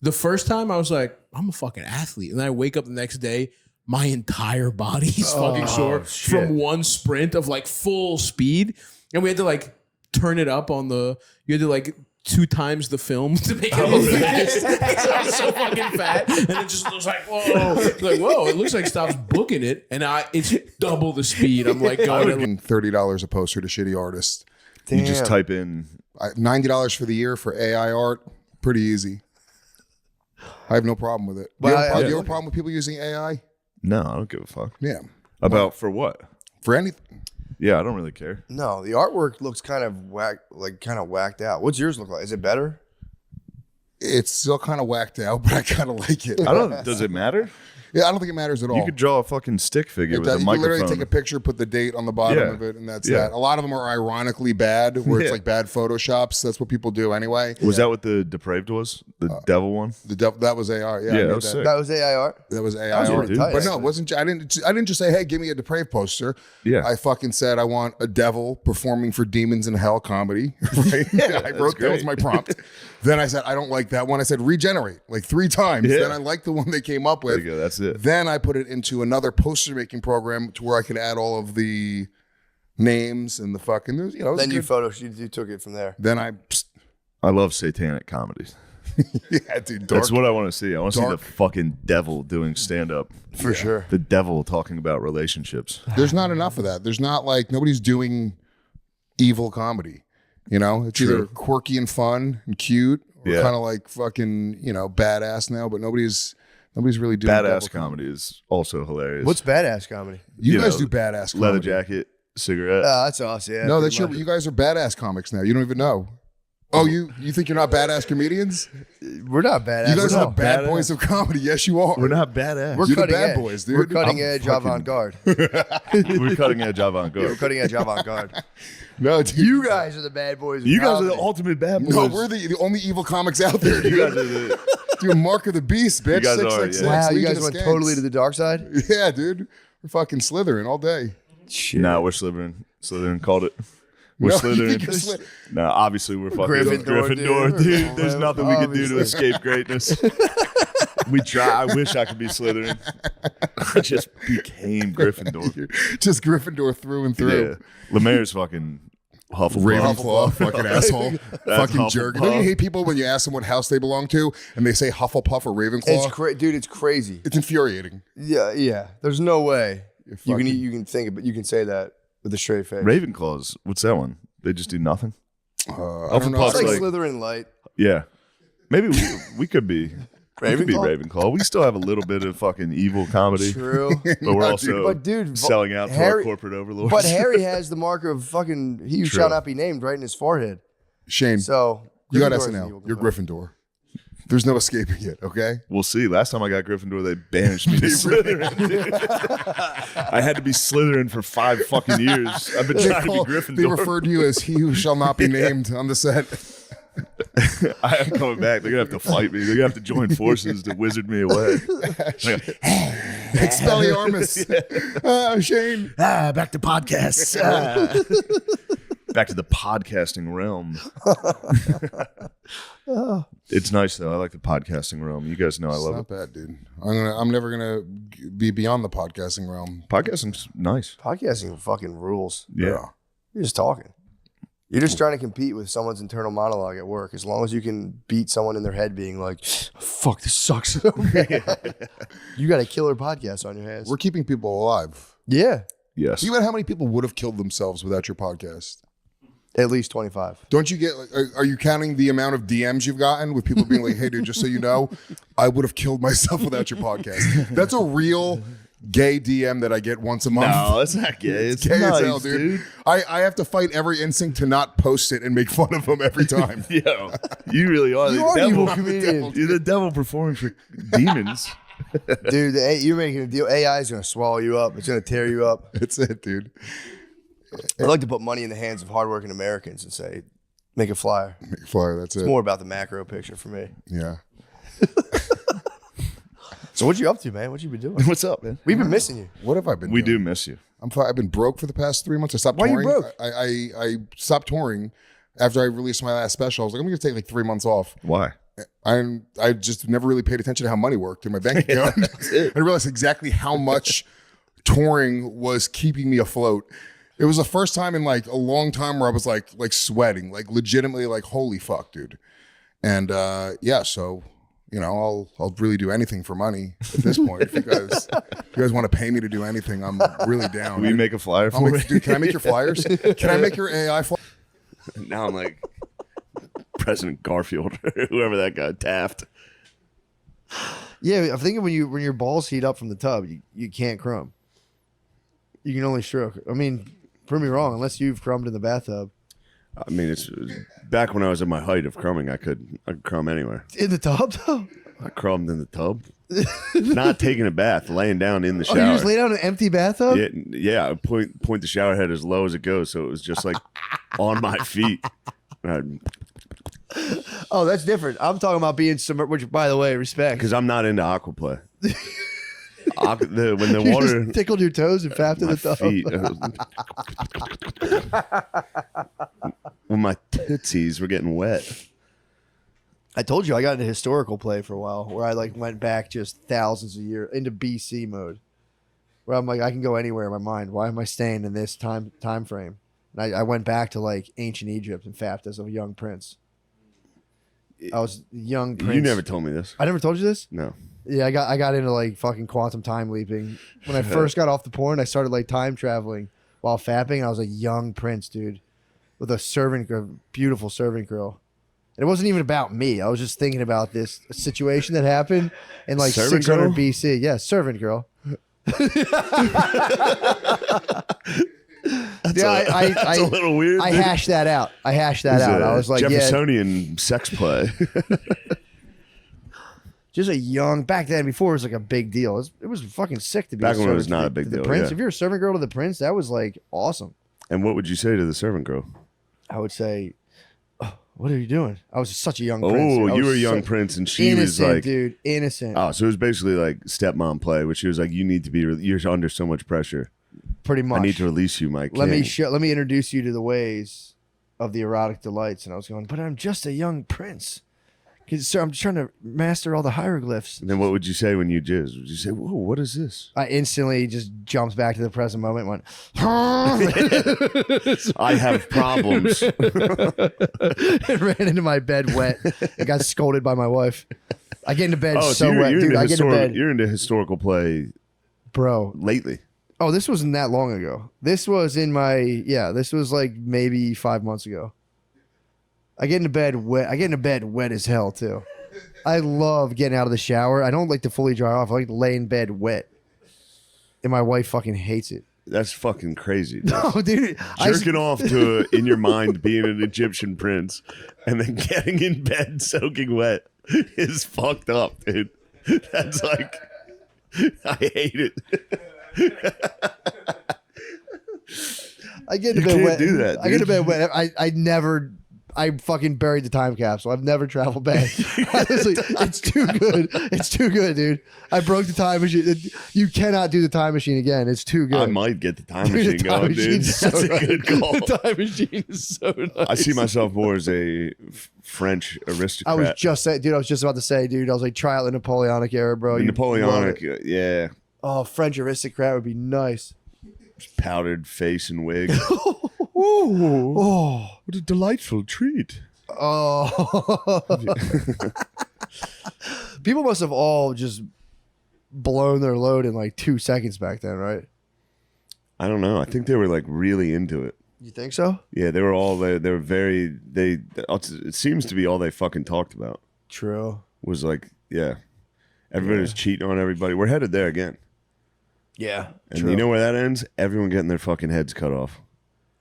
the first time I was like, I'm a fucking athlete, and then I wake up the next day. My entire body is fucking sore from one sprint of like full speed. And we had to like turn it up on you had to like 2 times the film to make it look fast. I was so fucking fat. And it just looks like, whoa. Like, whoa, it looks like Stop's booking it. And it's double the speed. I'm like going. And $30 a poster to shitty artists. You just type in. $90 for the year for AI art. Pretty easy. I have no problem with it. Do you have a problem with people using AI? No, I don't give a fuck. Yeah. About for what? For anything. Yeah, I don't really care. No, the artwork looks kind of whacked out. What's yours look like? Is it better? It's still kind of whacked out, but I kind of like it. I don't. Does it matter? Yeah, I don't think it matters at all. You could draw a fucking stick figure It with does. a You can literally microphone. take a picture, put the date on the bottom Yeah. of it, and that's Yeah. that. A lot of them are ironically bad, where it's Yeah. like bad Photoshops. That's what people do anyway. Was that what the Depraved was? The devil one? That was AI. Yeah, I Yeah, made that was sick. That was AI art. That was AI was art. pretty tight, But no, actually. it wasn't. I didn't just say, "Hey, give me a Depraved poster." Yeah. I fucking said I want a devil performing for Demons in Hell comedy. Right? I wrote that was my prompt. Then I said I don't like that one. I said regenerate like 3 times. Yeah. Then I liked the one they came up There with. you go. That's it. Then I put it into another poster making program to where I could add all of the names and the fucking. It was Then good. you took it from there. Then I. I love satanic comedies. Yeah, dude. That's what I want to see. I want to see the fucking devil doing stand up. For sure. The devil talking about relationships. There's not enough of that. There's not like nobody's doing evil comedy. You know, it's either quirky and fun and cute, or kind of like fucking, you know, badass now. But nobody's really doing Badass comedy is also hilarious. What's badass comedy? You guys do badass comedy. Leather jacket, cigarette. That's awesome. Yeah, No, that's you guys are badass comics now. You don't even know. Oh, you think you're not badass comedians? We're not badass. You guys We're are not the bad boys of comedy. Yes, you are. We're not badass. We're You're the cutting bad edge. boys, dude. We're cutting edge avant-garde. We're cutting edge avant-garde. We're cutting edge avant-garde. No, dude. You guys are the bad boys. Of You guys are comedy. the ultimate bad boys. No, we're the only evil comics out there. You Dude. guys are the. Dude, Mark of the Beast, bitch. You guys are, 666. Wow, you Legion guys of went Skanks. totally to the dark side. Yeah, dude. We're fucking slithering all day. Nah, we're Slytherin. Slytherin called it. We're No, you think Slytherin. you're Nah, obviously we're fucking Gryffindor, Gryffindor, dude. dude. There's nothing we can do to Obviously. escape greatness. We try. I wish I could be Slytherin. I just became Gryffindor. Just Gryffindor through and through. Yeah. Lemaire's fucking Hufflepuff. Ravenclaw, fucking asshole. Fucking Hufflepuff. jerk. Don't you hate people when you ask them what house they belong to and they say Hufflepuff or Ravenclaw? Dude, it's crazy. It's infuriating. Yeah. There's no way you fucking- can think of it. You can say that with a straight face. Ravenclaws. What's that one? They just do nothing. I don't know. It's Hufflepuff's like like- Slytherin light. Yeah. Maybe we could be. We could be Ravenclaw? Ravenclaw. We still have a little bit of fucking evil comedy, True. but we're also But dude, selling out to our Harry- corporate overlords. But Harry has the mark of fucking he who True. shall not be named right in his forehead. Shane, So you got Gryffindor is an SNL. evil You're companion. Gryffindor. There's no escaping it, okay? We'll see. Last time I got Gryffindor, they banished me to Slytherin. dude. I had to be Slytherin for 5 fucking years. I've been trying to be They Gryffindor. referred to you as he who shall not be named on the set. I am coming back. They're gonna have to fight me. They're gonna have to join forces to wizard me away. Expelliarmus. Shane. Back to podcasts. Back to the podcasting realm. It's nice though. I like the podcasting realm. You guys know I It's love not it. bad, dude. I'm never gonna be beyond the podcasting realm. Podcasting's nice. Podcasting fucking rules. Yeah. You're just talking. You're just trying to compete with someone's internal monologue at work. As long as you can beat someone in their head being like, fuck, this sucks. You got a killer podcast on your hands. We're keeping people alive. Yeah. Yes. Think about how many people would have killed themselves without your podcast. At least 25. Don't you get? Are you counting the amount of DMs you've gotten with people being like, "Hey, dude, just so you know, I would have killed myself without your podcast." That's a real gay DM that I get once a month. No, it's not gay. It's Gay nice, as hell, dude. I have to fight every instinct to not post it and make fun of them every time. Yo, you really are You the are an devil. evil comedian. You're the devil performing for demons. Dude, you're making a deal. AI is going to swallow you up. It's going to tear you up. That's it, dude. I'd like to put money in the hands of hardworking Americans and say, make a flyer. Make a flyer. That's it. It's more about the macro picture for me. Yeah. So what you up to, man? What you been doing? What's up, man? We've been missing you. What have I been? We doing? do miss you. I've been broke for the past 3 months. I stopped Why you touring. broke? I stopped touring after I released my last special. I was like, I'm gonna take like 3 months off. Why? I just never really paid attention to how money worked in my bank account. I realized exactly how much touring was keeping me afloat. It was the first time in like a long time where I was like sweating, like legitimately like, holy fuck, dude. And yeah, so I'll really do anything for money at this point. If you guys want to pay me to do anything, I'm really down. Will you make a flyer for me? Dude, can I make your flyers? Can I make your AI flyer? Now I'm like President Garfield or whoever that guy, Taft. Yeah, I'm thinking when your balls heat up from the tub, you can't crumb. You can only stroke. I mean, prove me wrong, unless you've crumbed in the bathtub. I mean, it's back when I was at my height of crumbing. I could crumb anywhere. In the tub, though? I crumbed in the tub, not taking a bath, laying down in the shower. Oh, you just lay down in an empty bathtub? Yeah. I point the shower head as low as it goes, so it was just like on my feet. Oh, that's different. I'm talking about being submerged, which, by the way, respect. Because I'm not into aquaplay. When the You water just tickled your toes and fapped in my the tub. feet, when my tootsies were getting wet. I told you I got into historical play for a while, where I like went back just thousands of years into BC mode, where I'm like, I can go anywhere in my mind. Why am I staying in this time frame? And I went back to like ancient Egypt and fapped as a young prince. I was a young prince. You never told me this. I never told you this? No. Yeah, I got into like fucking quantum time leaping. When I first got off the porn, I started like time traveling while fapping, and I was a young prince, dude, with a servant girl, beautiful servant girl. And it wasn't even about me. I was just thinking about this situation that happened in like Servant 600 girl? BC. Yeah, servant girl. That's I a little weird. I dude. hashed that out. I It's out. a I was like, yeah, Jeffersonian sex play. just a young back then. Before it was like a big deal. It was fucking sick to be. Back a when it was servant not to a big the deal, Prince, yeah. if you're a servant girl to the prince, that was like awesome. And what would you say to the servant girl? I would say, oh, "What are you doing?" I was such a young prince. Oh, I you was were a young so- prince, and she innocent, was like, dude, innocent. oh, so it was basically like stepmom play, where she was like, you need to be, you're under so much pressure. Pretty much. I need to release you, Mike. let me introduce you to the ways of the erotic delights. And I was going, but I'm just a young prince. Sir, I'm trying to master all the hieroglyphs. And then what would you say when you jizz? Would you say, whoa, what is this? I instantly just jumps back to the present moment and went, I have problems. and ran into my bed wet and got scolded by my wife. I get into bed Oh, so you're, wet, you're dude. into I get into bed, you're into historical play bro. lately. Oh, this wasn't that long ago. This was this was like maybe 5 months ago. I get into bed wet. I get into bed wet as hell too. I love getting out of the shower. I don't like to fully dry off. I like to lay in bed wet. And my wife fucking hates it. That's fucking crazy. Dude. No, dude. Jerking off to in your mind being an Egyptian prince and then getting in bed soaking wet is fucked up, dude. That's like, I hate it. I get into You bed can't wet. do that, I get into dude. bed wet. I fucking buried the time capsule. I've never traveled back. Honestly, it's too good. It's too good, dude. I broke the time machine. You cannot do the time machine again. It's too good. I might get the time Dude, machine the time going, dude. machine's so That's a nice. good call. The time machine is so nice. I see myself more as a French aristocrat. I was just saying, dude. I was just about to say, dude. I was like, try out the Napoleonic era, bro. The You'd love Napoleonic, it. yeah. Oh, French aristocrat would be nice. Powdered face and wig. Oh, What a delightful treat. oh. People must have all just blown their load in like 2 seconds back then, right? I don't know. I think they were like really into it. You think so? Yeah, they were all they were very it seems to be all they fucking talked about True. was like, yeah. Everybody was cheating on everybody. We're headed there again. Yeah. And you know where that ends? Everyone getting their fucking heads cut off.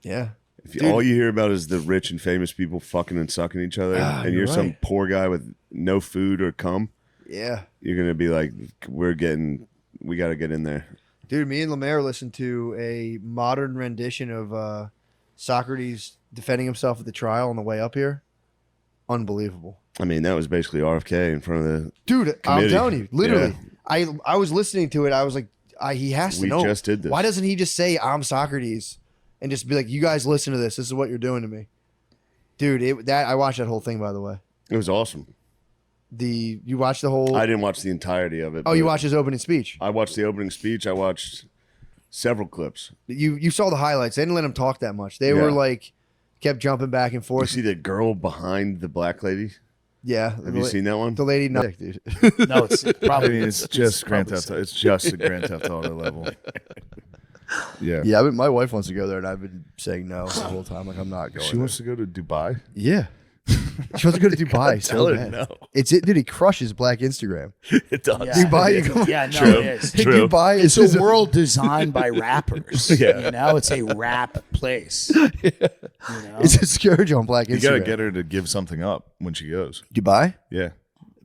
Yeah. If you, all you hear about is the rich and famous people fucking and sucking each other, and you're you're some right. poor guy with no food or cum, Yeah. you're gonna be like, we got to get in there. Dude, me and Lemaire listened to a modern rendition of Socrates defending himself at the trial on the way up here. Unbelievable. I mean, that was basically RFK in front of the. Dude, I'm Committee. telling you, literally. Yeah. I was listening to it. I was like, he has to We know. just did this. Why doesn't he just say, I'm Socrates? And just be like, you guys listen to this. This is what you're doing to me. Dude, I watched that whole thing, by the way. It was awesome. You watched the whole. I didn't watch the entirety of it. Oh, you but watched his opening speech. I watched the opening speech. I watched several clips. You saw the highlights. They didn't let him talk that much. They were like, kept jumping back and You forth. see the girl behind the black lady? Yeah. Have you seen that one? The lady, no, dude. No, it's I probably mean, it's just Grand Theft. It's just a Grand Theft Auto level. Yeah. Yeah, my wife wants to go there, and I've been saying no the whole time. Like, I'm not going. She wants to go to Dubai. Yeah. She wants to go to Dubai so Tell her bad. no. It's it, dude. He crushes Black Instagram. It does. Yeah. Dubai, you go, Yeah, no, True. it is. True. Dubai is It's a world designed by rappers. Yeah. You know, it's a rap place. You know? It's a scourge on Black Instagram. You got to get her to give something up when she goes. Dubai. Yeah.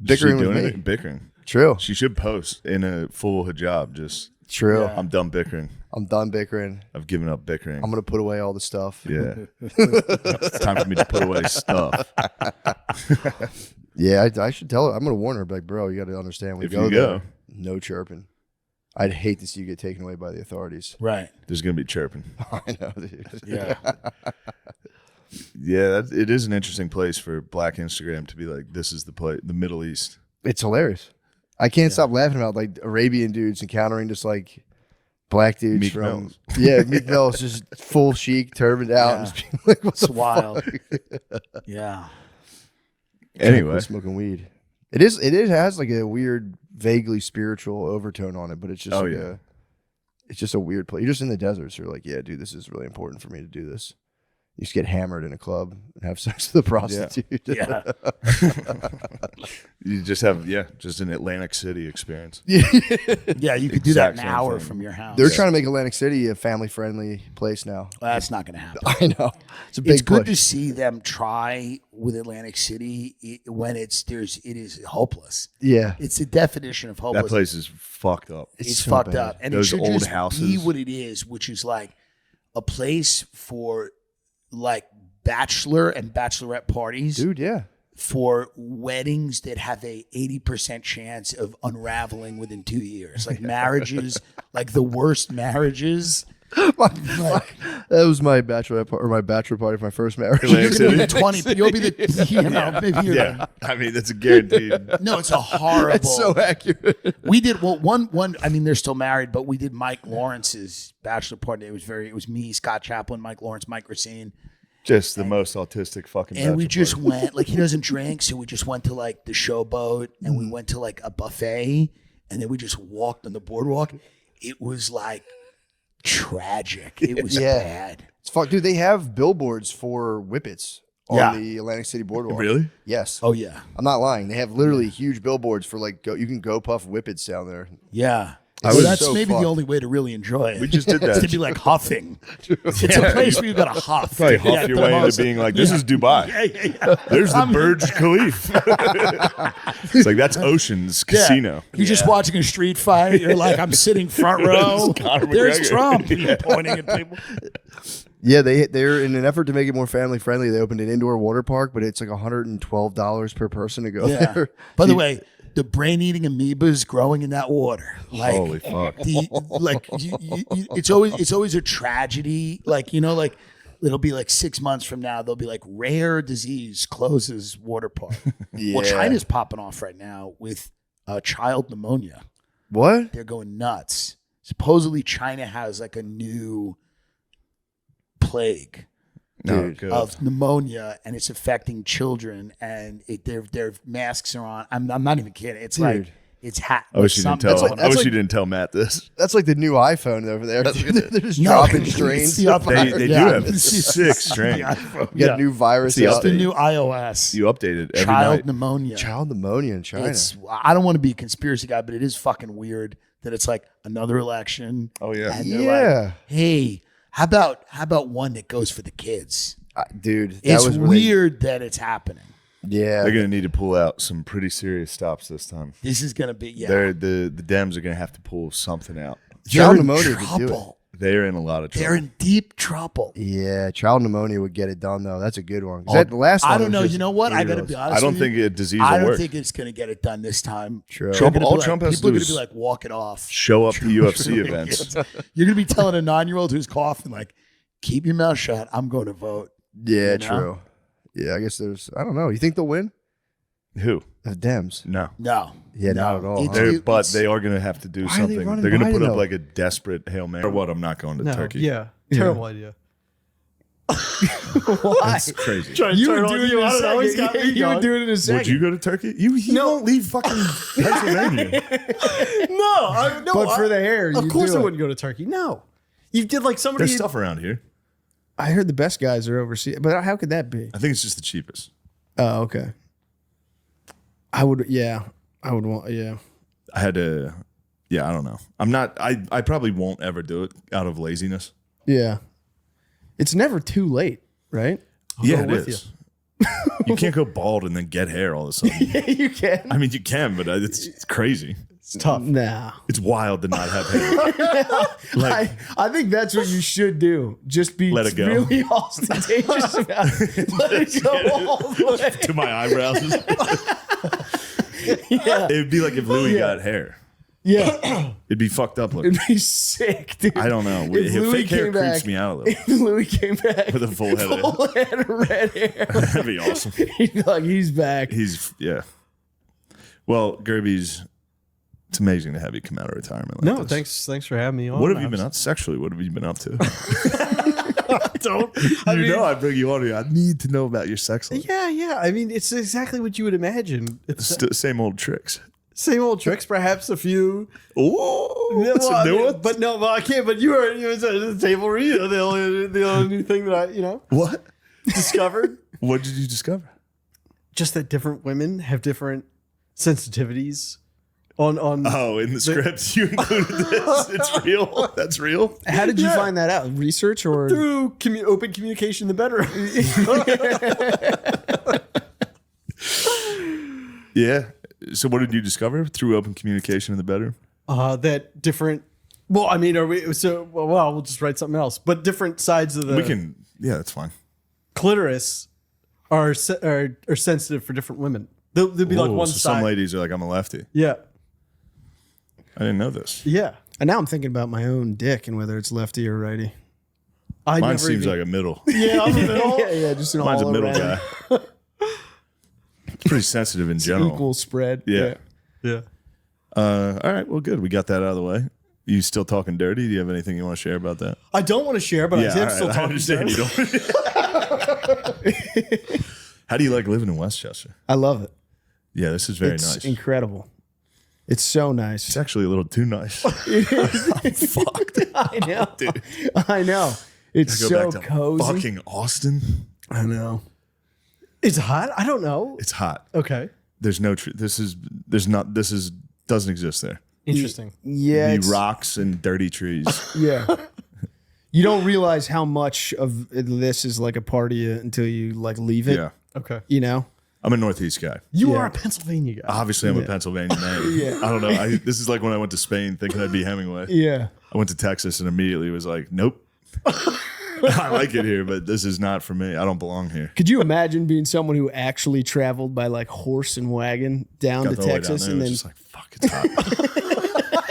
Bickering She with doing me. it? Bickering. True. She should post in a full hijab. Just, True. Yeah. I'm done bickering. I'm done bickering. I've given up bickering. I'm gonna put away all the stuff. Yeah. It's time for me to put away stuff. Yeah, I should tell her. I'm gonna warn her. Like, bro, you got to understand. When If you go you there, go. no chirping. I'd hate to see you get taken away by the authorities. Right. There's going to be chirping. I know, dude. Yeah. Yeah, it is an interesting place for Black Instagram to be like, this is the place, the Middle East. It's hilarious. I can't stop laughing about like Arabian dudes encountering just like black dudes Meek from Mills. yeah, Meek Mills just full chic, turbaned out, and just being like, "What's It's the wild. fuck?" Yeah. Anyway, smoking weed. It has like a weird, vaguely spiritual overtone on it, but it's just it's just a weird place. You're just in the desert, so you're like, yeah, dude, this is really important for me to do this. You just get hammered in a club and have sex with a prostitute. Yeah. you just have just an Atlantic City experience. Yeah, you could do that Exact in an same hour thing. from your house. They're trying to make Atlantic City a family-friendly place now. Well, that's not going to happen. I know. It's a big It's good push. to see them try with Atlantic City when it is hopeless. Yeah. It's the definition of hopeless. That place is fucked up. It's so fucked bad. up, and Those it should old just be houses. what it is, which is like a place for like bachelor and bachelorette parties, Dude, yeah. for weddings that have a 80% chance of unraveling within 2 years, like marriages, like the worst marriages. That was my bachelor party for my first marriage. Atlantic You're gonna City. be 20. You'll be the maybe you're Yeah, I mean that's a guaranteed. no, it's a horrible. That's so accurate. We did one. I mean, they're still married, but we did Mike Lawrence's bachelor party. It was me, Scott Chaplin, Mike Lawrence, Mike Racine, Just the most autistic fucking. and we bachelor just party. went like he doesn't drink, so we just went to like the Showboat, and we went to like a buffet, and then we just walked on the boardwalk. It was like tragic. It was Yeah. bad. It's fuck, dude. They have billboards for whippets on Yeah. the Atlantic City boardwalk. Really? Yes. Oh yeah, I'm not lying. They have literally huge billboards for like you can go puff whippets down there. yeah. I So was that's so maybe fucked. the only way to really enjoy it. We just did that. to be like huffing. It's a place where you got to huff. Probably to huff get your the way most- into being like, this is Dubai. Yeah. There's the Burj Khalifa. It's like that's Ocean's Casino. You're just watching a street fight. You're like, I'm sitting front row. Conor There's McGregor. Trump. You're pointing at people. Yeah, they're in an effort to make it more family friendly. They opened an indoor water park, but it's like $112 per person to go Yeah. there. By the way, the brain-eating amoebas growing in that water. Like, Holy fuck. it's always a tragedy. Like, like it'll be like 6 months from now, they'll be like rare disease closes water park. Yeah. Well, China's popping off right now with child pneumonia. What? They're going nuts. Supposedly China has like a new plague No, good. of pneumonia, and it's affecting children, and their masks are on. I'm not even kidding. It's Dude. like it's I wish you didn't tell. like- I wish like- you didn't tell Matt this. That's like the new iPhone over there. They're just dropping strains. It's the They do have sick strains. You got a new virus. the out. the update. new iOS. You update it every Child night. pneumonia. Child pneumonia in China. I don't want to be a conspiracy guy, but it is fucking weird that it's like another election. Oh yeah. And they're Yeah. like, hey, how about one that goes for the kids? Dude, that It's was when they- weird that it's happening. yeah. They're gonna need to pull out some pretty serious stops this time. This is gonna be The Dems are gonna have to pull something out. Child They're in pneumonia would do it. trouble. They're in a lot of trouble. They're in deep trouble. Yeah, child pneumonia would get it done though. That's a good one. 'Cause that last I one don't was know. just You know what? I gotta weirdos. be honest. I don't with think you. a disease I will don't work. think it's gonna get it done this time. True. They're Trump- gonna be all like- Trump has to people are do gonna is be like, walk it off. Show up to UFC Really events. good. You're gonna be telling a 9-year-old who's coughing like, keep your mouth shut. I'm going to vote. Yeah, You know? true. Yeah, I guess there's. I don't know. You think they'll win? Who? The Dems. No. No. Yeah, No. not at all. It's- huh? But they are going to have to do Why are they something. running They're going to Biden, put up though? like a desperate Hail Mary. Or what? I'm not going to No, Turkey. yeah, terrible idea. That's crazy. You would do it in a second. You would do it in a Would second. you go to Turkey? You won't leave fucking Pennsylvania. No, But for the hair, of you course do I it. wouldn't go to Turkey. No, you did like somebody. There's stuff around here. I heard the best guys are overseas, but how could that be? I think it's just the cheapest. Oh, okay. I would want. Yeah. I had to. Yeah, I don't know. I'm not. I probably won't ever do it out of laziness. Yeah. It's never too late, right? Yeah, go it with is. You can't go bald and then get hair all of a sudden. You can. I mean, you can, but it's crazy. It's tough. Nah. It's wild to not have hair. Like, I think that's what you should do. Just be Let it go. really ostentatious about it. Let it go all the way. to my eyebrows. Yeah. It'd be like if Louis got hair. Yeah. It'd be fucked up looking. It'd be sick, dude. I don't know. If Louis Fake hair came creeps back- me out a little. If Louis came back With a full head of full head of red hair, That'd be awesome. he'd be like, he's back. Yeah. Well, Gerby's, it's amazing to have you come out of retirement like No, this. thanks for having me on. What have you been up sexually? What have you been up to? Don't. I bring you on here. I need to know about your sex life. Yeah. I mean, it's exactly what you would imagine. It's Same old tricks. same old tricks, perhaps a few. Oh, some new ones? But no, I can't. But you were at the table read. The only new thing that I What? discovered. What did you discover? Just that different women have different sensitivities on Oh, in the script you included this. It's real. That's real. How did you find that out? Research or through open communication in the bedroom. Yeah. So what did you discover through open communication in the bedroom? That different. Well, I mean, are we? So well, we'll just write something else. But different sides of the We can. Yeah, that's fine. clitoris are sensitive for different women. They'll be like Whoa, one so side. some ladies are like, I'm a lefty. Yeah, I didn't know this. yeah. And now I'm thinking about my own dick and whether it's lefty or righty. I Mine never seems even, like a middle. yeah, I'm in the middle. yeah, just an Mine's a all middle around guy. Pretty sensitive in general. equal spread. Yeah. Yeah. All right. Well, good. We got that out of the way. You still talking dirty? Do you have anything you want to share about that? I don't want to share, but I am all still right, I talking. understand you don't. How do you like living in Westchester? I love it. Yeah, this is very It's nice. incredible. It's so nice. It's actually a little too nice. I'm fucked. I know. Dude. I know. It's Go so back to cozy. fucking Austin. I know. It's hot. I don't know. It's hot. Okay. There's no truth. Doesn't exist there. Interesting. Yeah. The it's- rocks and dirty trees. Yeah. You don't realize how much of this is like a party until you like leave it. Yeah. Okay. You know? I'm a Northeast guy. You Yeah. are a Pennsylvania guy. Obviously, I'm a Pennsylvania man. Yeah. I don't know. This is like when I went to Spain thinking I'd be Hemingway. Yeah. I went to Texas and immediately was like, nope. I like it here, but this is not for me. I don't belong here. Could you imagine being someone who actually traveled by like horse and wagon down Got to the whole way Texas down and there, then it was just like, fuck, it's hot.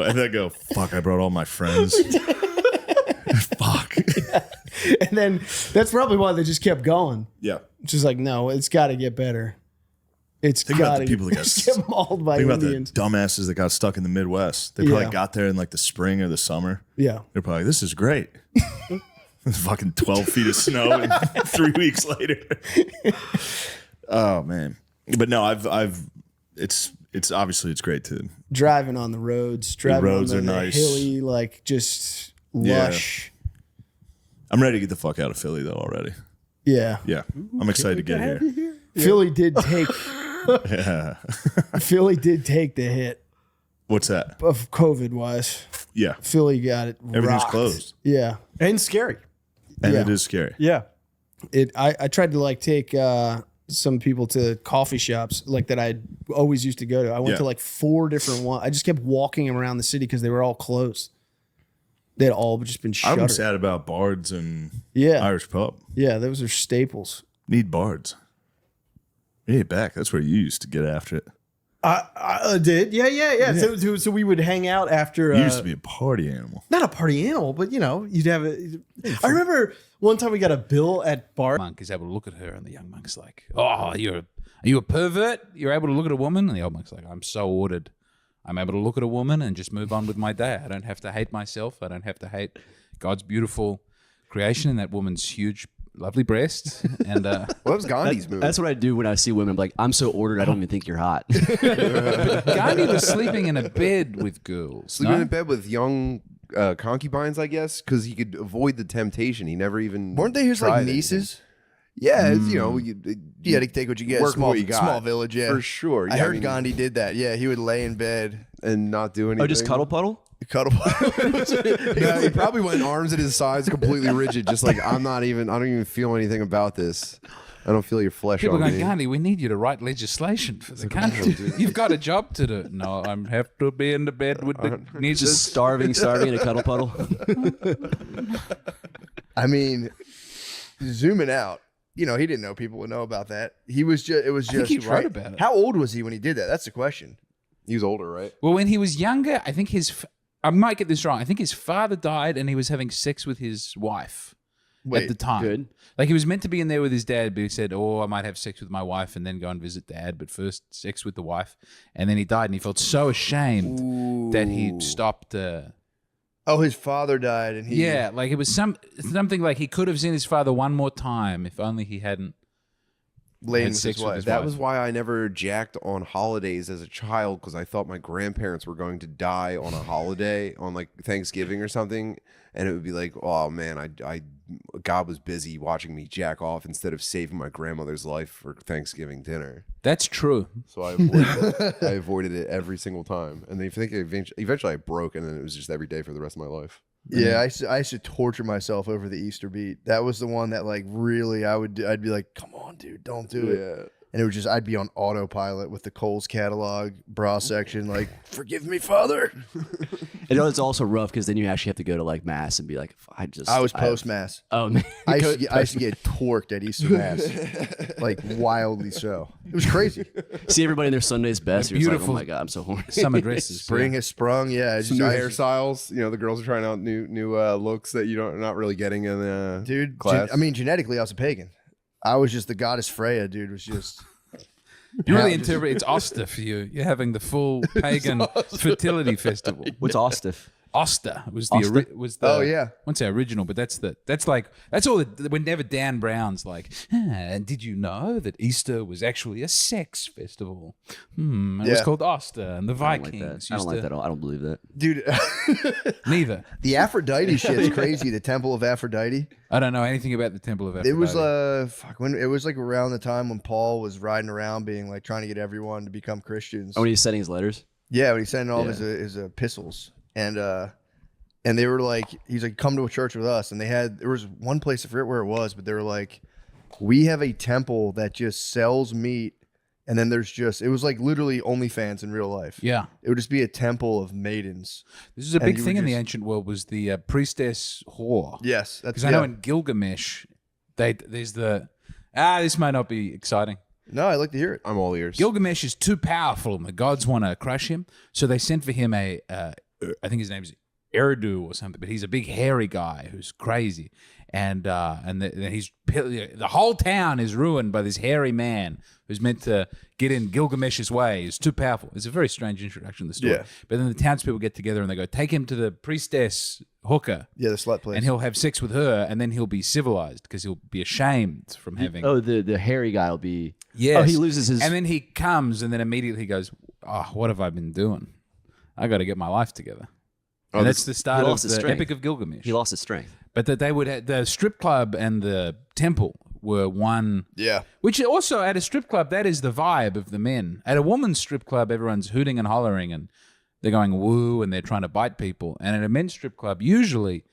and then I go, fuck, I brought all my friends. Fuck. and then that's probably why they just kept going. Yeah. Just like, no, it's got to get better. It's Think about got the to people that got get mauled by Think about the Indians. dumbasses that got stuck in the Midwest. They probably Yeah. got there in like the spring or the summer. Yeah. They're probably like, this is great. It's fucking 12 feet of snow and 3 weeks later. Oh man. But no, it's obviously it's great too. Driving on the roads, driving roads on are the nice. hilly, like just Yeah. lush. I'm ready to get the fuck out of Philly though already. Yeah. Yeah. I'm excited to get here. Philly did take Yeah. Philly did take the hit What's that? of COVID wise. Yeah. Philly got it. Everything's rocked. closed. Yeah. And scary. And Yeah. it is scary. Yeah. I tried to like take some people to coffee shops like that I always used to go to. I went Yeah. to like 4 different ones. I just kept walking around the city because they were all closed. They had all just been I'm shuttered. sad about Bards and Yeah. Irish Pub. Yeah, those are staples. Need Bards. You need it back. That's where you used to get after it. I did. Yeah. So we would hang out after. You used to be a party animal. Not a party animal, but you'd have a. I remember one time we got a bill at bar. Monk is able to look at her, and the young monk's like, "Oh, are you a pervert? You're able to look at a woman?" And the old monk's like, "I'm so ordered. I'm able to look at a woman and just move on with my day. I don't have to hate myself. I don't have to hate God's beautiful creation and that woman's huge, lovely breasts." And Well, that was Gandhi's move. That's what I do when I see women. I'm like, I'm so ordered, I don't even think you're hot. Gandhi was sleeping in a bed with girls. Sleeping no? in bed with young concubines, I guess, because he could avoid the temptation. He never even Weren't they his tried like anything. nieces? Yeah, it's, you You had to take what you get. Work with Small, what you got. small village, yeah. For sure. I Yeah, heard mean, Gandhi did that. Yeah, he would lay in bed, and not do anything. Oh, just cuddle puddle? cuddle. No, he probably went arms at his sides, completely rigid, just like I don't even feel anything about this. I don't feel your flesh People on going, me. Gandhi, we need you to write legislation for the country. You've got a job to do. No, I have to be in the bed with the nieces. Just starving in a cuddle puddle. I mean, zooming out, he didn't know people would know about that. He was just, it was I think just he wrote right. about it. How old was he when he did that? That's the question. He was older, right? Well, when he was younger, I think I might get this wrong. I think his father died and he was having sex with his wife at the time. Good. Like he was meant to be in there with his dad, but he said, "Oh, I might have sex with my wife and then go and visit dad, but first sex with the wife." And then he died, and he felt so ashamed that he stopped Oh, his father died, and he. Yeah, like it was something like he could have seen his father one more time if only he hadn't Laid had with sex his with wife. his That wife. was why I never jacked on holidays as a child, because I thought my grandparents were going to die on a holiday, on like Thanksgiving or something, and it would be like, oh man, God was busy watching me jack off instead of saving my grandmother's life for Thanksgiving dinner. That's true. So I avoided it. I avoided it every single time, and then eventually I broke, and then it was just every day for the rest of my life. Yeah, I used to torture myself over the Easter beat. That was the one that like really I'd be like, come on, dude, don't do it. Yeah. And it was just I'd be on autopilot with the Kohl's catalog bra section, like, forgive me, Father. And it's also rough because then you actually have to go to like mass and be like, I was post mass. Oh man, I used to get torqued at Easter mass, like wildly so. It was crazy. See everybody in their Sunday's best. You're just like, oh my god, I'm so horny. Summer dresses. Spring has sprung. Yeah, it's Some just, new hairstyles. You know, the girls are trying out new looks that you're not really getting in the dude. class. Genetically, I was a pagan. I was just the goddess Freya, dude. Was just. You really interpret it's Oster for you. You're having the full pagan fertility festival. What's Ostif? Oster was Oster? Oh, yeah. I won't say original, but that's all. Whenever Dan Brown's like, and did you know that Easter was actually a sex festival? It was called Oster, and the Vikings. I don't like that. I don't believe that, Dude. Neither. The Aphrodite shit's crazy. The Temple of Aphrodite. I don't know anything about the Temple of Aphrodite. It was when it was like around the time when Paul was riding around, being like trying to get everyone to become Christians. Oh, when he's sending his letters. Yeah, when he's sending all of his epistles, and they were like, he's like, come to a church with us, and there was one place, I forget where it was, but they were like, we have a temple that just sells meat, and then it was like literally OnlyFans in real life. Yeah. It would just be a temple of maidens. This is a big thing in the ancient world, was the priestess whore. Yes, because I know in Gilgamesh, there's the this might not be exciting. No, I'd like to hear it. I'm all ears. Gilgamesh is too powerful, and the gods want to crush him, so they sent for him I think his name's Eridu or something, but he's a big hairy guy who's crazy, and the whole town is ruined by this hairy man who's meant to get in Gilgamesh's way. He's too powerful. It's a very strange introduction to the story. Yeah. But then the townspeople get together and they go, take him to the priestess hooker. Yeah, the slut place. And he'll have sex with her, and then he'll be civilized because he'll be ashamed from having. Oh, the hairy guy will be. Yes. Oh, he loses his. And then he comes, and then immediately he goes, "Oh, what have I been doing? I got to get my life together." And that's the start of the Epic of Gilgamesh. He lost his strength. But that they would have, the strip club and the temple were one. Yeah. Which also at a strip club, that is the vibe of the men. At a woman's strip club, everyone's hooting and hollering and they're going woo and they're trying to bite people. And at a men's strip club, usually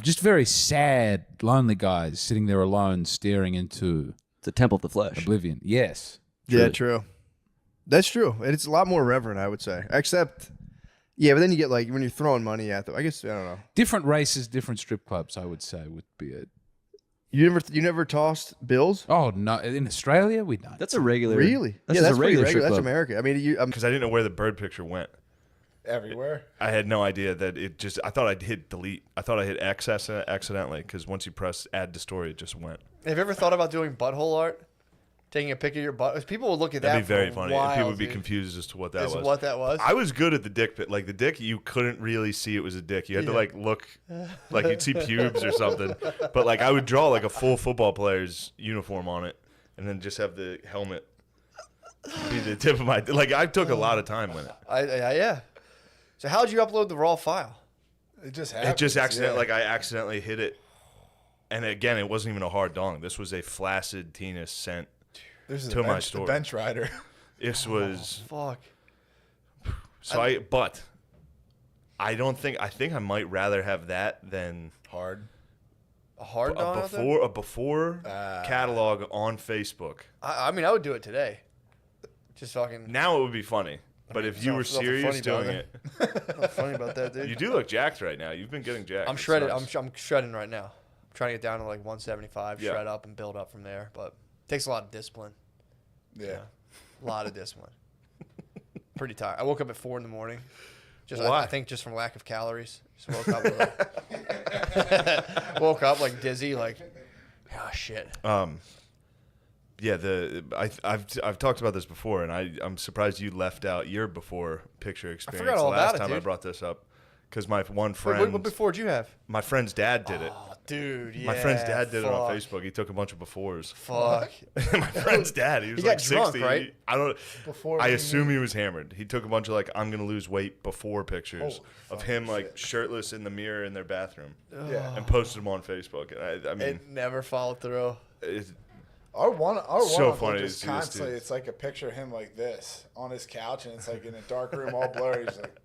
just very sad, lonely guys sitting there alone, staring into the temple of the flesh. Oblivion. Yes. Yeah, true. That's true. And it's a lot more reverent, I would say. Except, yeah, but then you get like when you're throwing money at them. I guess I don't know. Different races, different strip clubs. I would say would be it. You never tossed bills? Oh no! In Australia, we don't. That's a regular. Really? That's That's a regular pretty strip That's club. America. I mean, Because I didn't know where the bird picture went. Everywhere. I had no idea that it just. I thought I'd hit delete. I thought I hit X accidentally because once you press add to story, it just went. Have you ever thought about doing butthole art? Taking a pic of your butt. People would look at That'd that. be very for a funny. while, People would be dude. confused as to what that As was. what that was? I was good at the dick pic. Like the dick, you couldn't really see it was a dick. You had to like look, like you'd see pubes or something. But like I would draw like a full football player's uniform on it, and then just have the helmet be the tip of my. Like I took a lot of time with it. Yeah. So how'd you upload the raw file? It just It happened. just accidentally, like I accidentally hit it, and again, it wasn't even a hard dong. This was a flaccid penis sent This is to my story. the bench rider. This was Fuck. so but I don't think I think I might rather have that than Hard. A hard dong out there? a before catalog on Facebook. I mean, I would do it today. Just fucking. Now it would be funny, but if you were nothing serious funny about doing it. it, What's funny about that, dude? you do look jacked right now. You've been getting jacked. I'm It's shredded. nice. I'm shredding right now. I'm trying to get down to like 175, Yeah. shred up and build up from there. But it takes a lot of discipline. Yeah. A lot of discipline. Pretty tired. I woke up at 4 in the morning. Just Why? I think just from lack of calories. Just woke up. Woke up like dizzy, like, oh shit. Yeah, I've talked about this before, and I'm surprised you left out your before picture experience all last about it, time I dude. brought this up, because my one friend. What before did you have? My friend's dad did it. Dude, yeah. My friend's dad did it on fuck. Facebook. He took a bunch of befores. Fuck. My friend's dad, he was He like got drunk, 60. right? I don't. Before I he assume he was hammered. He took a bunch of like I'm gonna lose weight before pictures of him like shirtless in the mirror in their bathroom, and posted them on Facebook. And I mean, It never followed through. Our one So uncle funny to just see this constantly, dude. it's like a picture of him like this on his couch, and it's like in a dark room, all blurry. He's like,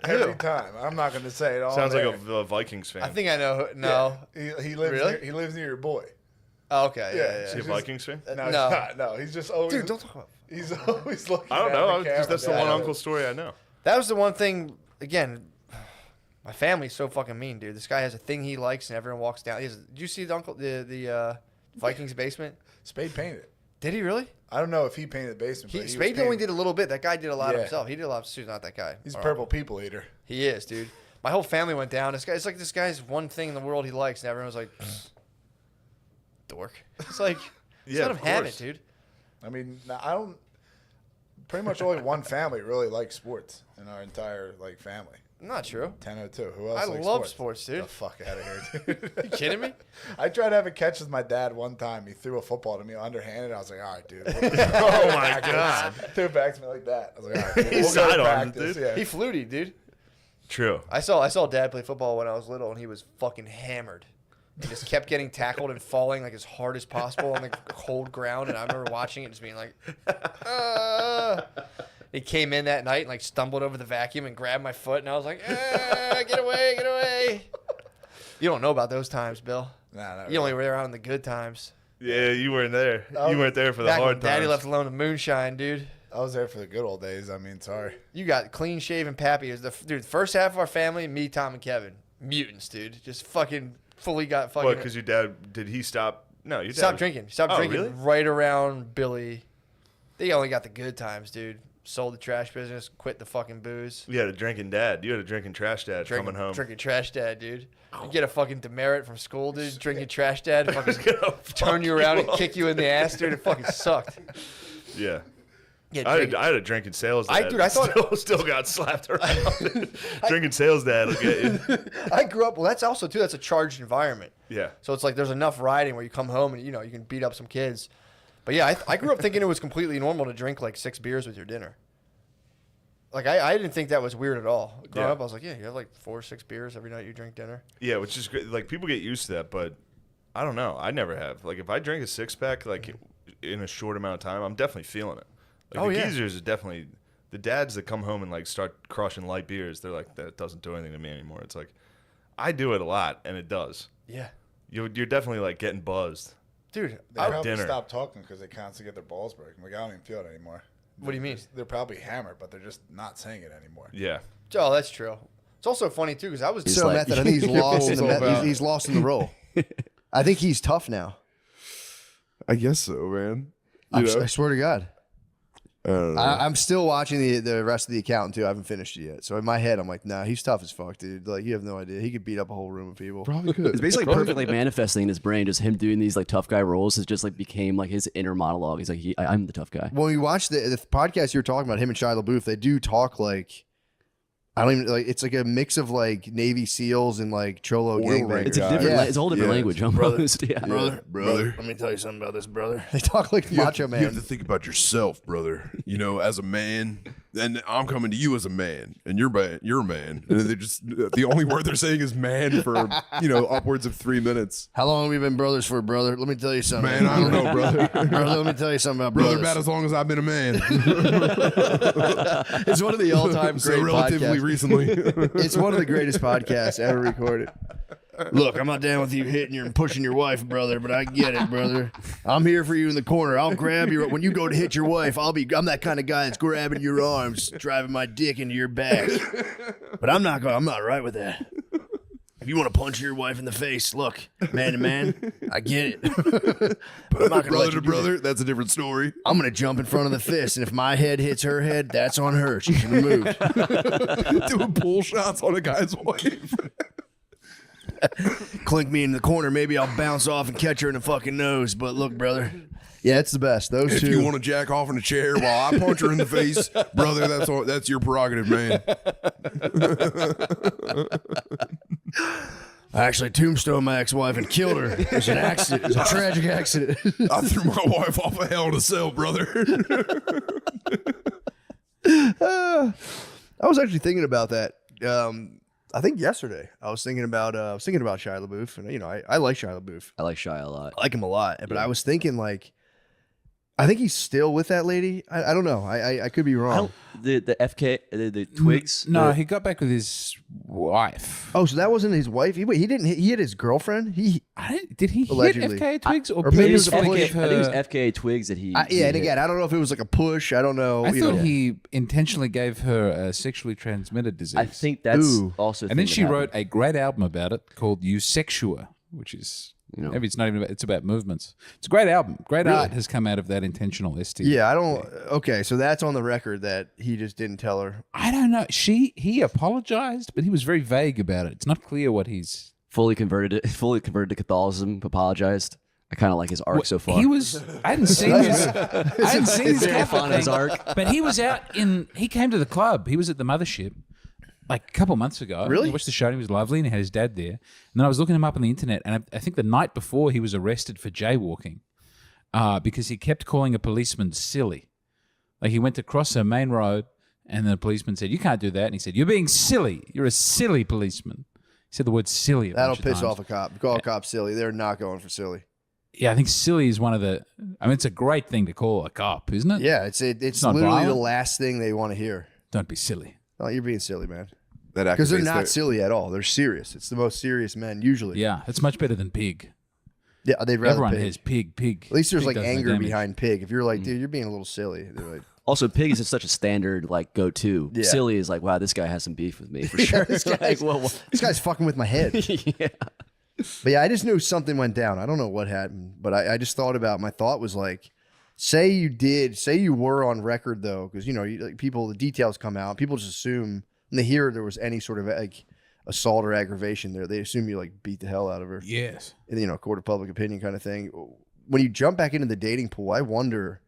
every time. I'm not going to say it all. Sounds there. like a Vikings fan. I think I know. No. He lives Really? near, he lives near your boy. Oh, okay. Yeah. Is he a Just- Vikings fan? No, No. he's not. No, he's just always. Dude, don't talk about. He's always looking. I don't at know. the camera. That's the one uncle story I know. That was the one thing. Again, my family's so fucking mean, dude. This guy has a thing he likes, and everyone walks down. Did you see the Vikings basement? Spade painted it. Did he really? I don't know if he painted the basement. But he was Spade only painting- did a little bit. That guy did a lot Yeah. himself. He did a lot. Sue's not that guy. He's a All purple right. people eater. He is, dude. My whole family went down. This guy. It's like this guy's one thing in the world he likes, and everyone was like, dork. It's like, Yeah, let of him have it, course. dude. I mean, I don't. Pretty much only one family really likes sports in our entire like family. Not true. 1002. Who else? I likes love sports? sports, dude. The fuck out of here, dude. You kidding me? I tried to have a catch with my dad one time. He threw a football to me underhanded. I was like, all right, dude. Oh my god. Threw it back to me like that. I was like, all right, dude, He we'll go to sidearmed it, practice. dude. Yeah. He fluted, dude. True. I saw Dad play football when I was little, and he was fucking hammered. He just kept getting tackled and falling like as hard as possible on the cold ground. And I remember watching it, just being like, He came in that night and like stumbled over the vacuum and grabbed my foot, and I was like, get away, get away. You don't know about those times, Bill. Nah, You only were around the good times. Yeah, you weren't there. You weren't there for the Back when hard Daddy times. left alone to moonshine, dude. I was there for the good old days. I mean, sorry. You got clean shaven Pappy. It was the first half of our family, me, Tom, and Kevin. Mutants, dude. Just fucking fully got fucking. What? Because your dad did he stop? No, your dad Stopped was- drinking. Stopped Oh, drinking really? right around Billy. They only got the good times, dude. Sold the trash business, quit the fucking booze. You had a drinking dad. You had a drinking trash dad coming home. Drinking trash dad, dude. You get a fucking demerit from school, dude. Drinking trash dad, fucking turn you around and kick you in the ass, dude. It fucking sucked. Yeah. Yeah, I had a drinking sales dad. I thought still got slapped around. Drinking sales dad will get you. I grew up. Well, that's also too. That's a charged environment. Yeah. So it's like there's enough riding where you come home and you can beat up some kids. But yeah, I grew up thinking it was completely normal to drink like 6 beers with your dinner. Like I didn't think that was weird at all. Growing Yeah. up, I was like, yeah, you have like 4 or 6 beers every night you drink dinner. Yeah, which is great. Like people get used to that, but I don't know. I never have. Like if I drink a 6-pack like in a short amount of time, I'm definitely feeling it. Like Oh, the yeah. geezers is definitely the dads that come home and like start crushing light beers. They're like, that doesn't do anything to me anymore. It's like I do it a lot, and it does. Yeah. You're definitely like getting buzzed. Dude, They At probably dinner. stopped talking because they constantly get their balls broken. Like I don't even feel it anymore. What do you mean? They're probably hammered, but they're just not saying it anymore. Yeah. Oh, that's true. It's also funny too because I was He's So like, method. I think he's lost in the Balls out. he's lost in the role. I think he's tough now. I guess so, man. I swear to God. I don't know. I'm still watching the rest of the account too. I haven't finished it yet. So in my head, I'm like, nah, he's tough as fuck, dude. Like you have no idea. He could beat up a whole room of people. Probably could. It's basically perfectly manifesting in his brain. Just him doing these like tough guy roles has just like became like his inner monologue. He's like, I'm the tough guy. When you watch the podcast you were talking about, him and Shia LaBeouf, they do talk like, I don't even like. It's like a mix of like Navy SEALs and like Cholo gangbangers. It's a different. It's a whole different language almost. Yeah. Brother. Let me tell you something about this, brother. They talk like Macho You have Man. to think about yourself, brother. As a man, and I'm coming to you as a man, and you're a man, and they just the only word they're saying is man for upwards of 3 minutes. How long have we been brothers for, brother? Let me tell you something. Man, I don't know, brother. Brother, let me tell you something about Brother, brothers. about as long as I've been a man. It's one of the all-time So great relatively podcasts. recently. It's one of the greatest podcasts ever recorded. Look, I'm not down with you hitting your and pushing your wife, brother, but I get it, brother. I'm here for you in the corner. I'll grab you when you go to hit your wife. I'm that kind of guy that's grabbing your arms, driving my dick into your back. But I'm not right with that. If you want to punch your wife in the face, look, man to man, I get it. But I'm not gonna brother let to you do brother, it. that's a different story. I'm gonna jump in front of the fist, and if my head hits her head, that's on her. She should have moved. Doing pull shots on a guy's wife. Clink me in the corner. Maybe I'll bounce off and catch her in the fucking nose. But look, brother, Yeah, it's the best. Those If two. you want to jack off in a chair while I punch her in the face, brother, that's your prerogative, man. I actually tombstoned my ex-wife and killed her. It was an accident. It was a tragic accident. I threw my wife off a hell in a cell, brother. I was actually thinking about that. I think yesterday I was thinking about Shia LaBeouf, and I like Shia LaBeouf. I like Shia a lot. I like him a lot, but I was thinking like, I think he's still with that lady. I don't know. I could be wrong. The FK the Twigs. No, he got back with his wife. Oh, so that wasn't his wife. He didn't. He hit his girlfriend. Did he allegedly. hit FKA Twigs or maybe It it was was a push. I think it was FKA Twigs that he. Yeah, and again, I don't know if it was like a push. I don't know. I thought he intentionally gave her a sexually transmitted disease. I think that's also. And then she wrote a great album about it called Eusexua, which is maybe it's not even about, it's about movements. It's a great album. Great art has come out of that intentional ST. Yeah, I don't. Okay, so that's on the record that he just didn't tell her. I don't know. He apologized, but he was very vague about it. It's not clear what he's fully converted to Catholicism. Apologized. I kind of like his arc so far. He was. I hadn't seen his. I hadn't seen his very Catholic fond of his thing, arc. but he was out in. He came to the club. He was at the Mothership like a couple months ago. Really? I watched the show. And he was lovely, and he had his dad there. And then I was looking him up on the internet, and I think the night before he was arrested for jaywalking because he kept calling a policeman silly. Like he went to cross a main road, and the policeman said, "You can't do that." And he said, "You're being silly. You're a silly policeman." He said the word silly. That'll piss off a cop. Call a cop silly. They're not going for silly. Yeah, I think silly is one of the. I mean, it's a great thing to call a cop, isn't it? Yeah, it's not literally violent. the last thing they want to hear. Don't be silly. Oh, you're being silly, man. That Because they're activates not their- silly at all. They're serious. It's the most serious men usually. Yeah, it's much better than pig. Yeah, they'd rather Everyone pig. has pig. At least there's Pig like does no anger damage. behind pig. If you're like, dude, you're being a little silly. They're like, Also, pig is just such a standard like go-to. Yeah. Silly is like, wow, this guy has some beef with me for sure. this Like, guy's, well, this guy's fucking with my head. yeah. But yeah, I just knew something went down. I don't know what happened, but I just thought about. My thought was like, say you were on record though, because like people, the details come out. People just assume when they hear there was any sort of like assault or aggravation there, they assume you like beat the hell out of her. Yes. In, court of public opinion kind of thing. When you jump back into the dating pool, I wonder,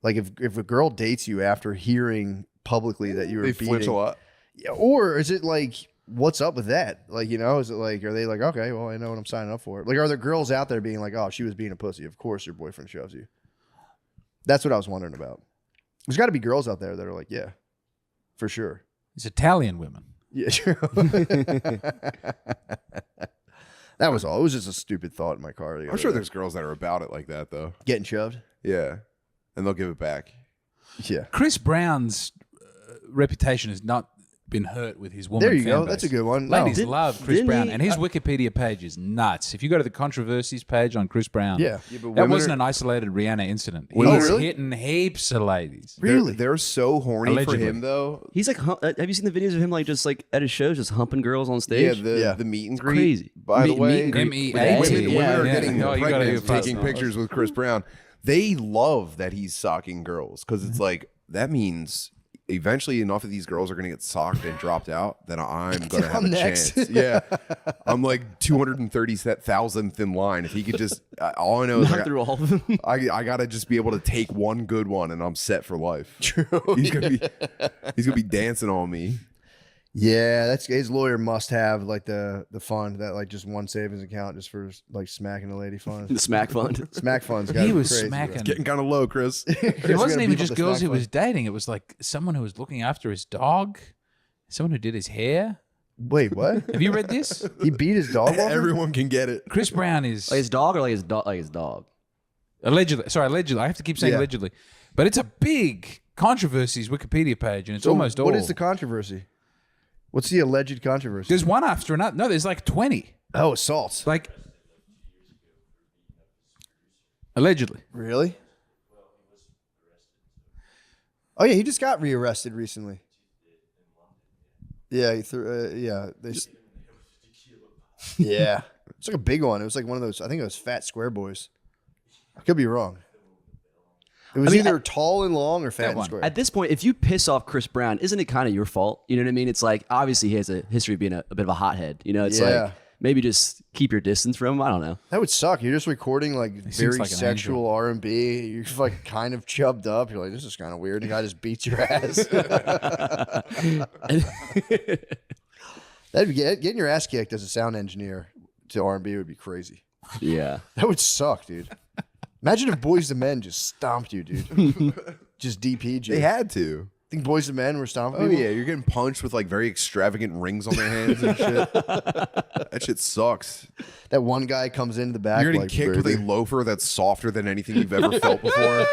like if a girl dates you after hearing publicly that you were They beating, flinch a lot. Yeah, or is it like, what's up with that? Like, is it like, are they like, okay, well, I know what I'm signing up for? Like, are there girls out there being like, oh, she was being a pussy? Of course your boyfriend shoves you. That's what I was wondering about. There's got to be girls out there that are like, yeah, for sure. It's Italian women. Yeah, sure. That was all. It was just a stupid thought in my car. I'm sure there's girls that are about it like that, though. Getting shoved? Yeah. And they'll give it back. Yeah. Chris Brown's reputation has not been hurt with his woman. There you fan go. base. That's a good one. Ladies No. love Chris Didn't Brown, he- and his Wikipedia page is nuts. If you go to the controversies page on Chris Brown, Yeah. Yeah, but that women wasn't are- an isolated Rihanna incident. Oh, He's really? hitting heaps of ladies. They're so horny Allegedly. for him, though. He's like, have you seen the videos of him like just like at his shows, just humping girls on Yeah, stage? the meet and It's greet. crazy. By the Meet way, and greet M.E.A.T.. with A's. women Yeah. are yeah. getting Oh, you gotta pregnant, go fast. taking pictures with Chris Brown. They love that he's socking girls because it's like that means eventually enough of these girls are going to get socked and dropped out that I'm going to have I'm a next. chance. Yeah, I'm like 230,000th in line. If he could just, all I know is Not through all of them. I got to just be able to take one good one and I'm set for life. True. He's gonna be dancing on me. Yeah, that's his lawyer must have like the fund that like just one savings account just for like smacking the lady fund. The smack fund. Smack fund's He was smacking. Getting kind of low, Chris. It wasn't even just girls he was dating. It was like someone who was looking after his dog, someone who did his hair. Wait, what? Have you read this? He beat his dog. Everyone can get it. Chris Brown is Like his dog or like his dog? Like his dog. allegedly. Sorry, allegedly. I have to keep saying Yeah. allegedly, but it's a big controversies Wikipedia page, and it's So almost all. What is the controversy? What's the alleged controversy? There's one after another. No, there's like 20. Oh, assaults. Like allegedly. Really? Oh yeah, he just got rearrested recently. Yeah, he threw. Yeah, yeah, it's like a big one. It was like one of those. I think it was Fat Square Boys. I could be wrong. It was either tall and long or fat and square. At this point, if you piss off Chris Brown, isn't it kind of your fault? You know what I mean? It's like obviously he has a history of being a bit of a hothead. You know, it's Yeah. like maybe just keep your distance from him. I don't know. That would suck. You're just recording like seems very like an sexual R&B. You're like kind of chubbed up. You're like, this is kind of weird. The guy just beats your ass. That'd be getting your ass kicked as a sound engineer to R&B would be crazy. Yeah. That would suck, dude. Imagine if Boys to Men just stomped you, dude. Just DP'd you. They had to. Think Boys to Men were stomping Oh people? yeah, you're getting punched with like very extravagant rings on their hands and shit. That shit sucks. That one guy comes into the back. You're getting like, kicked with a loafer that's softer than anything you've ever felt before.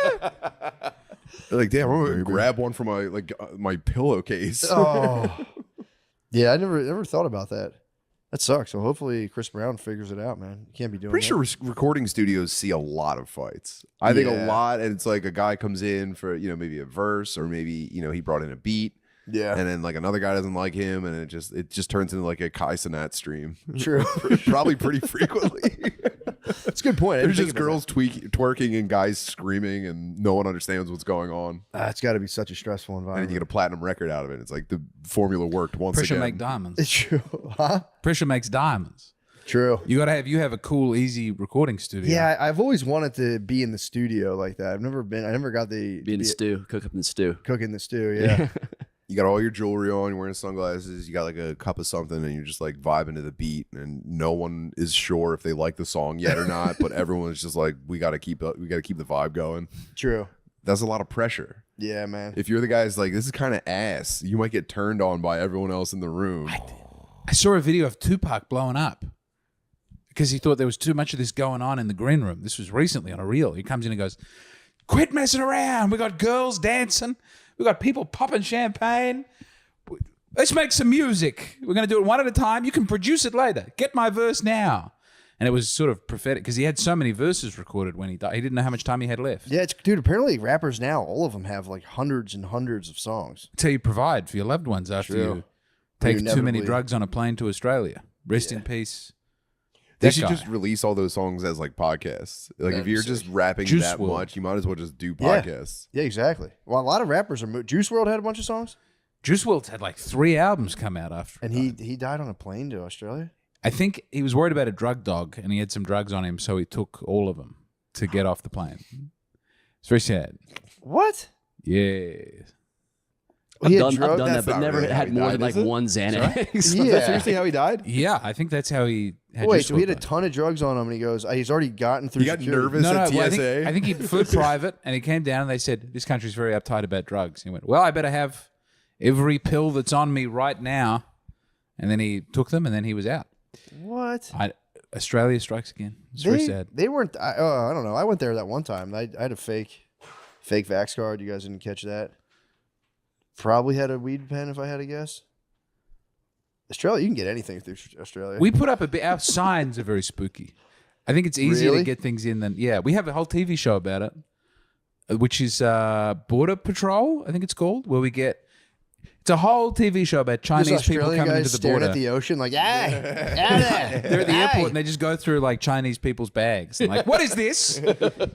They're like, damn, I'm gonna grab one from my pillowcase. Oh. Yeah, I never thought about that. That sucks. So hopefully Chris Brown figures it out, man. You can't be doing Pretty that. sure recording studios see a lot of fights. I think a Yeah. lot, and it's like a guy comes in for maybe a verse, or maybe he brought in a beat. Yeah. And then like another guy doesn't like him, and it just turns into like a Kai Cenat stream. True. Probably pretty frequently. That's a good point. I There's didn't just think about girls twerking and guys screaming, and no one understands what's going on. that. It's got to be such a stressful And then environment. you get a platinum record out of it. It's like the formula worked once Pressure again. make diamonds. It's true. Huh? Pressure makes diamonds. True. You have a cool, easy recording studio. Yeah, I've always wanted to be in the studio like that. I never got the Be in the stew, cook up in the stew. cook in the stew. Yeah. You got all your jewelry on, you're wearing sunglasses, you got like a cup of something, and you're just like vibing to the beat, and no one is sure if they like the song yet or not, but everyone's just like, we gotta keep the vibe going. True. That's a lot of pressure. Yeah, man. If you're the guy's like, this is kind of ass, you might get turned on by everyone else in the room. I saw a video of Tupac blowing up because he thought there was too much of this going on in the green room. This was recently on a reel. He comes in and goes, quit messing around. We got girls dancing. We got people popping champagne. Let's make some music. We're going to do it one at a time. You can produce it later. Get my verse now. And it was sort of prophetic because he had so many verses recorded when he died. He didn't know how much time he had left. Yeah, dude, apparently rappers now, all of them have like hundreds and hundreds of songs. That's how you provide for your loved ones after True. you take too many inevitably- drugs on a plane to Australia. Rest in peace. They This should guy. just release all those songs as like podcasts. Like That'd if be you're sick. just rapping Juice that WRLD. much, you might as well just do Yeah. podcasts. Yeah, exactly. Well, a lot of rappers are. Juice WRLD had a bunch of songs, Juice WRLD had like 3 albums come out after. and he died on a plane to Australia. I think he was worried about a drug dog and he had some drugs on him, so he took all of them to get off the plane. It's very sad. What? Yeah. He had I've drugs? done that, That's but not never really how had he more died, than like is it? one Xanax. Is Yeah. that seriously how he died? Yeah, I think that's how he had Wait, Juice so he had a WRLD. ton of drugs on him, and he goes, he's already gotten through. He got security. nervous No, at well, TSA. I think he flew private and he came down and they said, this country's very uptight about drugs. He went, well, I better have every pill that's on me right now. And then he took them and then he was out. What? Australia strikes again. It's very sad. They weren't. I don't know. I went there that one time. I had a fake Vax card. You guys didn't catch that. Probably had a weed pen if I had to guess. Australia, you can get anything through Australia. We put up a bit. Our signs are very spooky. I think it's easier Really? to get things in than we have a whole TV show about it, which is Border Patrol. I think it's called, where we get. It's a whole TV show about Just Chinese people Australian coming guys into the staring border. at the ocean like, yeah, yeah, They're at the airport and they just go through like Chinese people's bags. And like, what is this?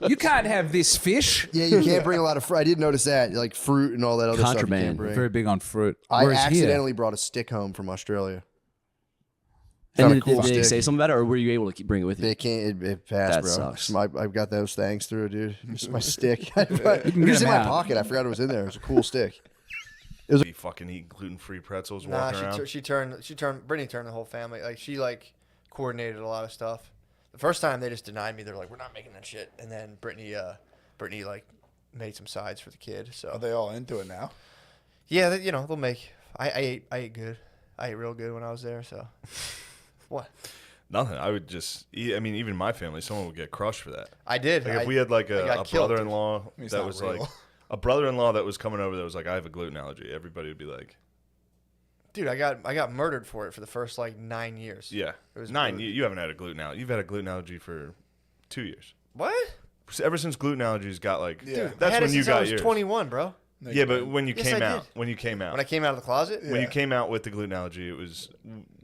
You can't have this fish. Yeah, you can't bring a lot of fruit. I did notice that, like fruit and all that other stuff. You can't Contraband. bring. Very big on fruit. I Whereas accidentally brought a stick home from Australia. And Not a did, cool did they stick. say something about it, or were you able to bring it with you? They can't. It passed, That bro. sucks. I've got those things through, dude. It's my stick. it was get in them my out. pocket. I forgot it was in there. It was a cool stick. Be fucking eating gluten-free pretzels, Nah, walking around. she turned. Brittany turned the whole family. Like she coordinated a lot of stuff. The first time they just denied me. They're like, "We're not making that shit." And then Brittany like made some sides for the kid. So Are they all into it now? yeah, they'll make. I ate good. I ate real good when I was there. So what? Nothing. I would just eat. I mean, even my family, someone would get crushed for that. I did. Like if we had like I a got killed. brother-in-law It's that not was real. like a brother-in-law that was coming over that was like, I have a gluten allergy. Everybody would be like, Dude, I got murdered for it for the first 9 years. yeah, It was 9. brutal. You haven't had a gluten allergy. You've had a gluten allergy for 2 years. What? Ever since gluten allergies got like, Yeah. I that's had when it you since I got was yours. 21, bro. Yeah, but when you Yes, came I out, did. when you came out, When I came out of the closet. when you came out with the gluten allergy, it was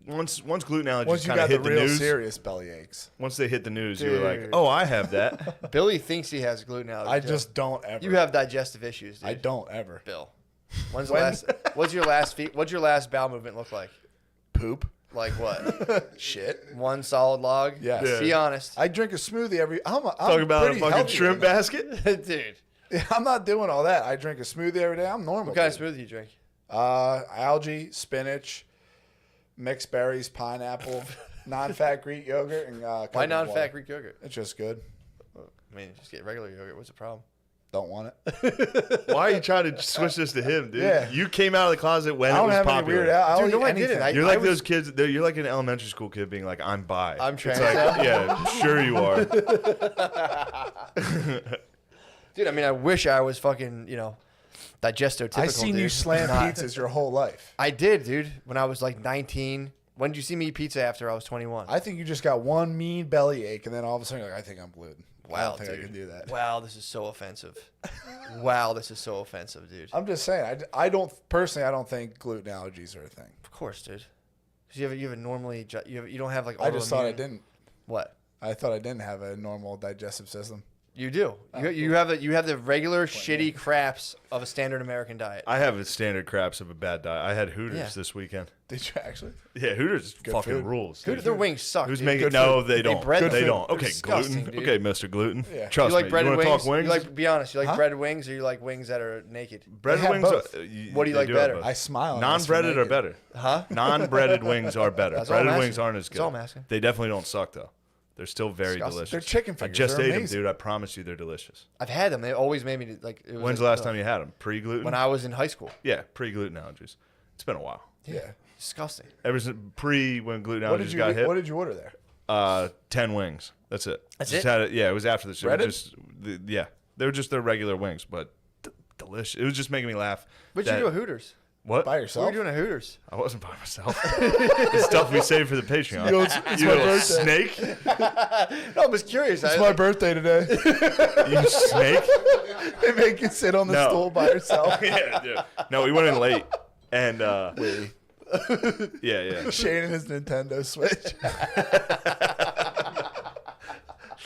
once gluten allergies Once you kind got of the hit the real news. serious belly aches. Once they hit the news, you were like, Dude. oh, I have that. Billy thinks he has gluten allergy. I too. just don't ever. You have digestive issues, dude. I don't ever. Bill. What's your last bowel movement look like? Poop. Like what? Shit. One solid log? Yes. Yeah. Be honest. I drink a smoothie every. I'm Talk about a pretty fucking healthy shrimp right now. basket? Dude. Yeah, I'm not doing all that. I drink a smoothie every day. I'm normal. What kind of smoothie do you drink? Algae, spinach, mixed berries, pineapple, non-fat Greek yogurt, and Why coconut non-fat water. Greek yogurt? It's just good. I mean, just get regular yogurt. What's the problem? Don't want it. Why are you trying to switch this to him, dude? Yeah. You came out of the closet when I it don't was have any popular. weird. I'll Dude, eat no, I didn't. anything. You're like those kids. You're like an elementary school kid being like, "I'm bi." I'm trans. It's like, yeah, sure you are. Dude, I mean, I wish I was fucking, digestotypical. I seen you dude. slam Not- pizzas your whole life. I did, dude. When I was like 19. When did you see me eat pizza after I was 21? I think you just got one mean belly ache, and then all of a sudden you're like, I think I'm gluten. I Wow, don't think dude. I can do that. Wow, this is so offensive. Wow, this is so offensive, dude. I'm just saying. I don't personally. I don't think gluten allergies are a thing. Of course, dude. Because you have a normally you don't have like. I just thought I autoimmune- didn't. What? I thought I didn't have a normal digestive system. You do. You have the regular shitty craps of a standard American diet. I have a standard craps of a bad diet. I had Hooters Yeah. this weekend. Did you actually? Yeah, Hooters Good fucking food. rules. Dude, dude. their wings suck. Who's dude. making? Good No, food. they don't. bread They them. don't. They're Okay, disgusting, gluten. dude. Okay, Mr. Gluten. Yeah. Trust You like me. breaded you want to wings? talk wings? You like, be honest. You like Huh? breaded wings, or you like wings that are naked? breaded have wings. both. What do you like better? I smile. and ask for Non-breaded are naked. better. Huh? Non-breaded wings are better. That's all I'm Breaded asking. wings aren't as That's good. all I'm asking. They definitely don't suck though. They're still very Disgusting. delicious. They're chicken I fingers. just They're ate them, amazing. dude. I promise you, they're delicious. I've had them. They always made me like. It was When's like, the last time you had them? Pre-gluten? When I was in high school. Yeah, pre-gluten allergies. It's been a while. Yeah. Disgusting. Ever since when gluten What allergies did you? got hit. What did you order there? 10 wings. That's it. That's Just it? Had it? Yeah, it was after the show. Breaded? Yeah, they were just their regular wings, but delicious. It was just making me laugh. What'd you do at Hooters? What? By What yourself? were you doing at Hooters? I wasn't by myself. It's stuff we saved for the Patreon. It's You my little birthday. snake. No, I was curious. It's my birthday today. You snake. They make you sit on the No. stool by yourself. Yeah, dude. No, we went in late, and yeah. Shane and his Nintendo Switch.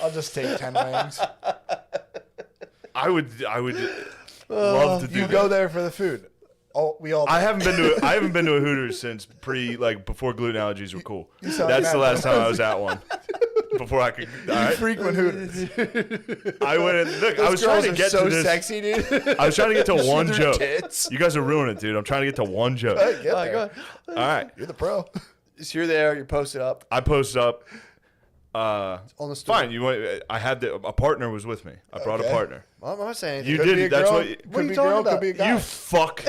I'll just take 10 wings. I would love to do You that. go there for the food. We all. I haven't been to a Hooters since before gluten allergies were cool. sound That's the mad. last time I was at one. Before I could. All right. frequent Hooters. I went in. Look, I was trying to get so to this. sexy, dude. I was trying to get to one their joke. tits. You guys are ruining it, dude. I'm trying to get to one joke. Get Oh, there. go ahead. All right. You're the pro. So you're there. You're posted up I posted up. on the stool. Fine. You want? I had a partner was with me. I brought a Okay. partner. I'm not saying anything. You Could be a did. That's girl. what. Could you be talking girl. about? Could be a guy. You fuck.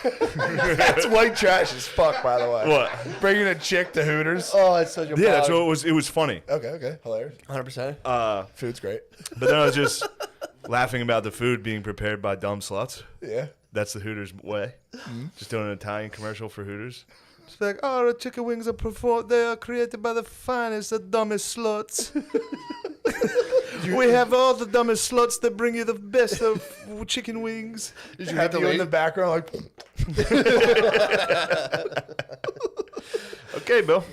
That's white trash as fuck, by the way. What? Bringing a chick to Hooters. Oh, it's such a Yeah, that's bug. what it was. It was funny. Okay. Hilarious. 100%. Food's great. But then I was just laughing about the food being prepared by dumb sluts. Yeah. That's the Hooters way. Just doing an Italian commercial for Hooters. Just like, oh, the chicken wings they are created by the finest, the dumbest sluts. We have all the dumbest sluts that bring you the best of chicken wings. Did you have you in the background like? Okay, Bill.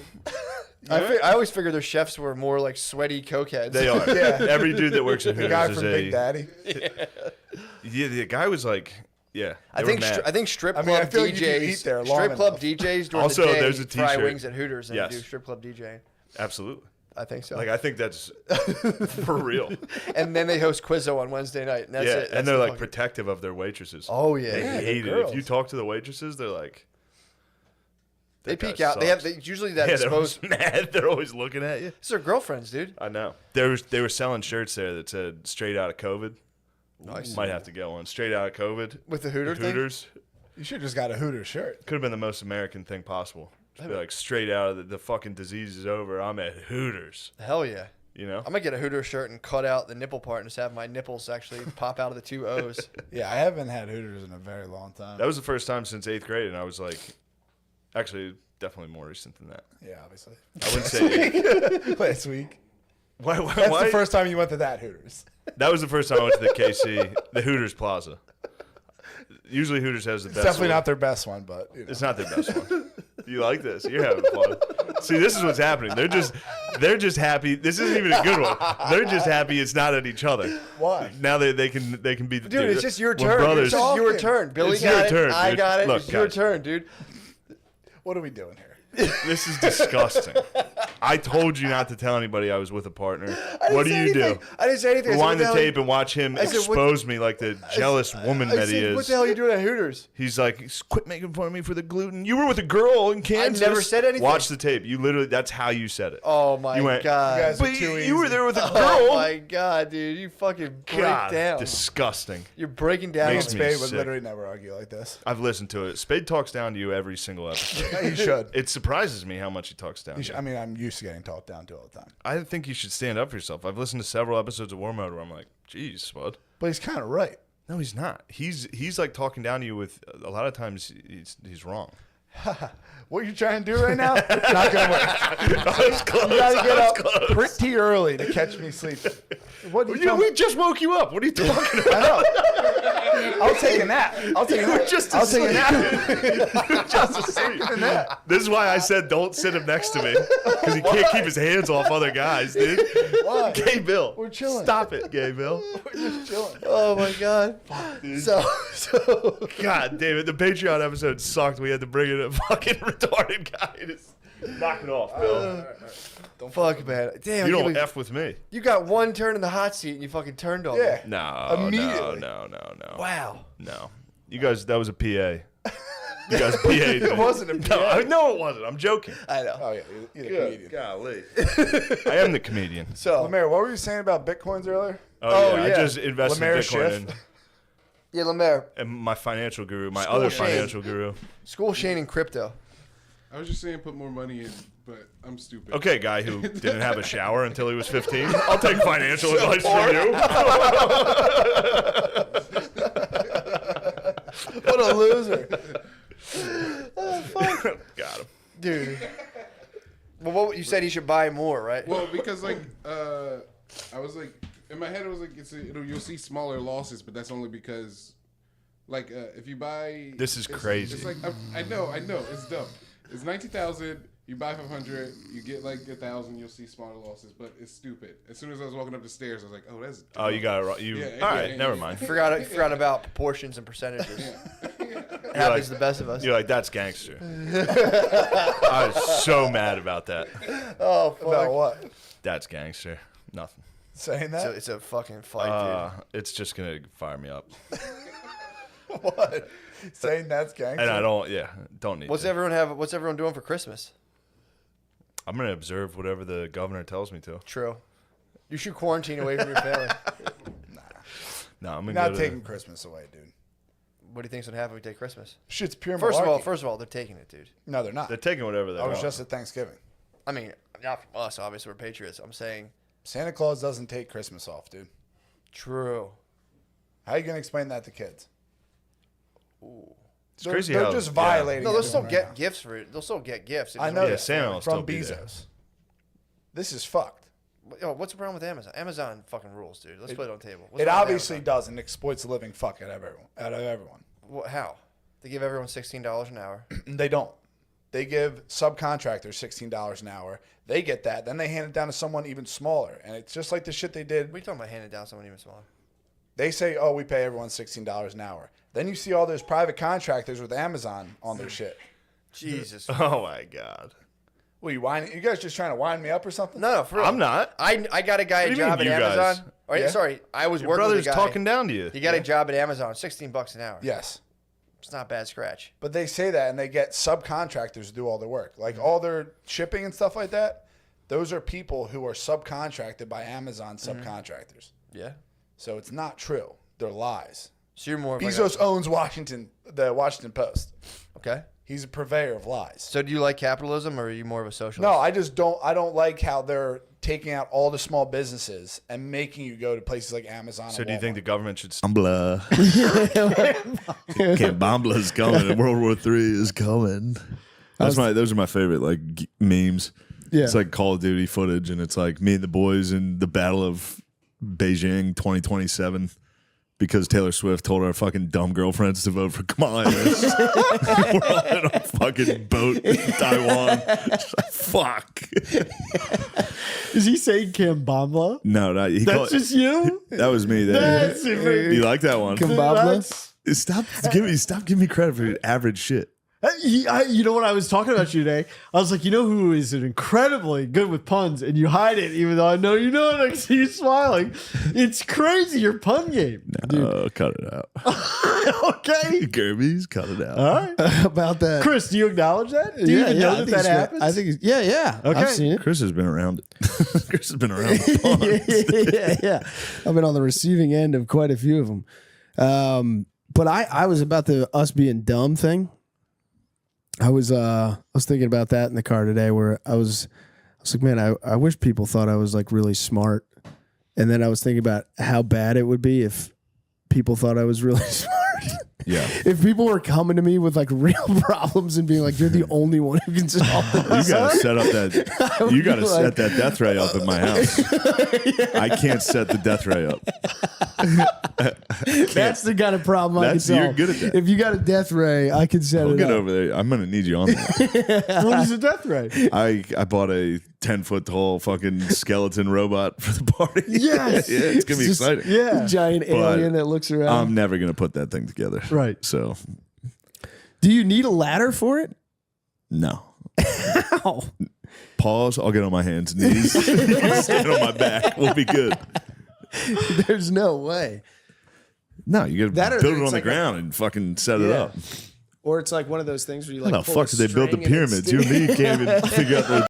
I always figured their chefs were more like sweaty cokeheads. They are. Yeah. Every dude that works at The Hooters guy is from Big Daddy. Yeah, the guy was like, yeah. I they think were mad. I think strip I club mean, I feel like you DJs, can eat there long strip club enough. DJs during Also, the day there's a fry t-shirt. wings at Hooters and Yes. do strip club DJing. Absolutely. I think so. Like, I think that's for real. And then they host Quizzo on Wednesday night. And that's Yeah, it. That's and they're the like fucking- protective of their waitresses. Oh yeah, They yeah, hate it. girls. If you talk to the waitresses, they're like, they "That guy peek out. They have sucks." it's usually that Yeah, they're always exposed. mad. They're always looking at you. It's their girlfriends, dude. I know. They were selling shirts there that said "Straight out of COVID." Nice. Might have to get one. Straight out of COVID. With the Hooter thing? Hooters. You should have just got a Hooters shirt. Could have been the most American thing possible. Just be like, straight out of the fucking disease is over. I'm at Hooters. Hell yeah. You know? I'm gonna get a Hooter shirt and cut out the nipple part and just have my nipples actually pop out of the two O's. Yeah, I haven't had Hooters in a very long time. That was the first time since 8th grade, and I was like, actually, definitely more recent than that. Yeah, obviously. I wouldn't say Last week. Why? That's the first time you went to that Hooters. That was the first time I went to the KC, the Hooters Plaza. Usually Hooters has the best. It's definitely one. not their best one, but you know. It's not their best one. You like this? You're having fun. See, this is what's happening. They're just happy. This isn't even a good one. They're just happy it's not at each other. Why? Now they can be the Dude, it's just your we're turn. brothers. It's just your turn. Billy It's got your it. turn, I dude. got it. Look, it's your guys. turn, dude. What are we doing here? This is disgusting. I told you not to tell anybody I was with a partner. What do you do? I didn't say anything. Rewind the tape and watch him expose me like the jealous woman that he is. What the hell are you doing at Hooters? He's like, quit making fun of me for the gluten. You were with a girl in Kansas. I never said anything. Watch the tape. You literally, that's how you said it. Oh my You went, God. You guys are But too you were easy. there with a girl. Oh my God, dude. You fucking break God, down. disgusting. You're breaking down. Makes me Spade would sick. literally never argue like this. I've listened to it. Spade talks down to you every single episode. He should. It surprises me how much he talks down. He to should. you. I mean, I'm used to getting talked down to all the time. I think you should stand up for yourself. I've listened to several episodes of War Mode where I'm like, geez, Spud. But he's kind of right. No, he's not. He's like talking down to you with a lot of times he's wrong. What you trying to do right now? Not gonna work. You gotta get up pretty early to catch me sleeping. What are you We just woke you up. What are you talking about? I know. I'll take a nap. I'll take a nap. I'll take a nap. Just asleep. This is why I said don't sit him next to me because he can't keep his hands off other guys, dude. Why? Gay Bill, We're chilling. Stop it, Gay Bill. We're just chilling. Oh my God. So God damn it, the Patreon episode sucked. We had to bring in a fucking retarded guy. Just knock it off, Bill. don't fuck, man. Damn. You I don't can't believe- F with me. You got one turn in the hot seat and you fucking turned on me. Yeah. No, Immediately. no. Wow. No. You guys, that was a PA. You guys PA'd It me. wasn't a PA. No, it wasn't. I'm joking. I know. Oh yeah, you're the comedian. Golly. I am the comedian. So Lemaire, what were you saying about bitcoins earlier? Oh, yeah. I just invested Lemaire in Bitcoin shift. yeah, Lemaire, and my financial guru, my School other Shane. financial guru. school Shane in crypto. I was just saying put more money in, but I'm stupid. Okay, guy who didn't have a shower until he was 15. I'll take financial advice from you. What a loser. Got him. Dude. Well, what you said he should buy more, right? Well, because like I was like in my head, I was like, you'll see smaller losses, but that's only because like if you buy. This is crazy. It's like I know, it's dumb. It's 90,000. You buy 500, you get like 1,000. You'll see smaller losses, but it's stupid. As soon as I was walking up the stairs, I was like, "Oh, that's." Oh, you got it right. All right, never mind. Forgot about proportions and percentages. It happens to the best of us. You're like, that's gangster. I was so mad about that. Oh, fuck. About what? That's gangster. Nothing. Saying that? It's a fucking fight, It's just gonna fire me up, What? Saying that's gangster? and I don't. Yeah, don't need. dude. What's to. everyone doing for Christmas? I'm gonna observe whatever the governor tells me to. True. You should quarantine away from your family. No, I'm gonna Not go taking Christmas away, dude. What do you think's gonna happen if we take Christmas? Shit's pure First malarkey. of all, they're taking it, dude. No, they're not. They're taking whatever they I was want. just at Thanksgiving. I mean, not from us. Obviously, we're patriots. I'm saying. Santa Claus doesn't take Christmas off, dude. True. How you gonna explain that to kids? Ooh. It's crazy They're how just violating. No, they'll still everyone get right now. gifts for it. They'll still get gifts. I know Yeah, that. Santa will still From be there. Bezos. This is fucked. Yo, what's the problem with Amazon? Amazon fucking rules, dude. Let's put it on the table. What's It wrong with obviously Amazon? does and exploits the living fuck out of everyone. How? They give everyone $16 an hour. They don't. They give subcontractors $16 an hour. They get that. Then they hand it down to someone even smaller. And it's just like the shit they did. What are you talking about handing down someone even smaller? They say, oh, we pay everyone $16 an hour. Then you see all those private contractors with Amazon on their shit. Jesus. Oh my god. What, you guys just trying to wind me up or something? No, for real. I'm not. I got a guy What a do you mean, job at you guys? Amazon. Or, Yeah? Sorry, I was Your working with brother's a guy. talking down to you. He got a job at Amazon, $16 an hour. Yes. It's not a bad scratch. But they say that and they get subcontractors to do all their work. Like all their shipping and stuff like that, those are people who are subcontracted by Amazon subcontractors. Yeah. So it's not true. They're lies. So you're more of like Bezos owns the Washington Post. okay. He's a purveyor of lies. So do you like capitalism or are you more of a socialist? No, I don't like how they're taking out all the small businesses and making you go to places like Amazon. So and do you think Walmart. the government should? Bambla. Bambla's coming. And World War III is coming. Those are my favorite like memes. Yeah. It's like Call of Duty footage, and it's like me and the boys in the Battle of Beijing 2027 because Taylor Swift told our fucking dumb girlfriends to vote for Kamala Harris. We're all in a fucking boat in Taiwan. Fuck. Is he saying Kambambla? No, he That's called, just you? that was me. That's You like that one? Kambambla? Stop giving me credit for average shit. You know what I was talking about you today? I was like, you know who is incredibly good with puns, and you hide it, even though I know you know it. I see you smiling. It's crazy, your pun game. No, cut it out. Okay, Kirby's cut it out. all right. About that. Chris, do you acknowledge that? Do you even know that happens? I think. Yeah. Okay. I've seen it. Chris has been around it. Chris has been around the puns. yeah. I've been on the receiving end of quite a few of them. But I was about the us being dumb thing. I was thinking about that in the car today, where I was like, man, I wish people thought I was like really smart, and then I was thinking about how bad it would be if people thought I was really smart. Yeah. If people were coming to me with like real problems and being like, "You're the only one who can solve this," You gotta set up that. You gotta set that death ray up in my house. I can't set the death ray up. That's the kind of problem I can solve. You're good at that. If you got a death ray, I can set I'll it get up. over there. I'm gonna need you on that. What is the death rate? I bought a 10-foot tall fucking skeleton robot for the party. Yes. Yeah, it's gonna be Just- exciting. Yeah, giant But alien that looks around. I'm never gonna put that thing together. Right. So Do you need a ladder for it? no. Ow. Pause. I'll get on my hands and knees. Stand on my back. We'll be good. There's no way. No, you That gotta or build it it's on like the ground and fucking set it Yeah. up. Or it's like one of those things where you How like. the fuck did they build the pyramids? You and me can't even figure out the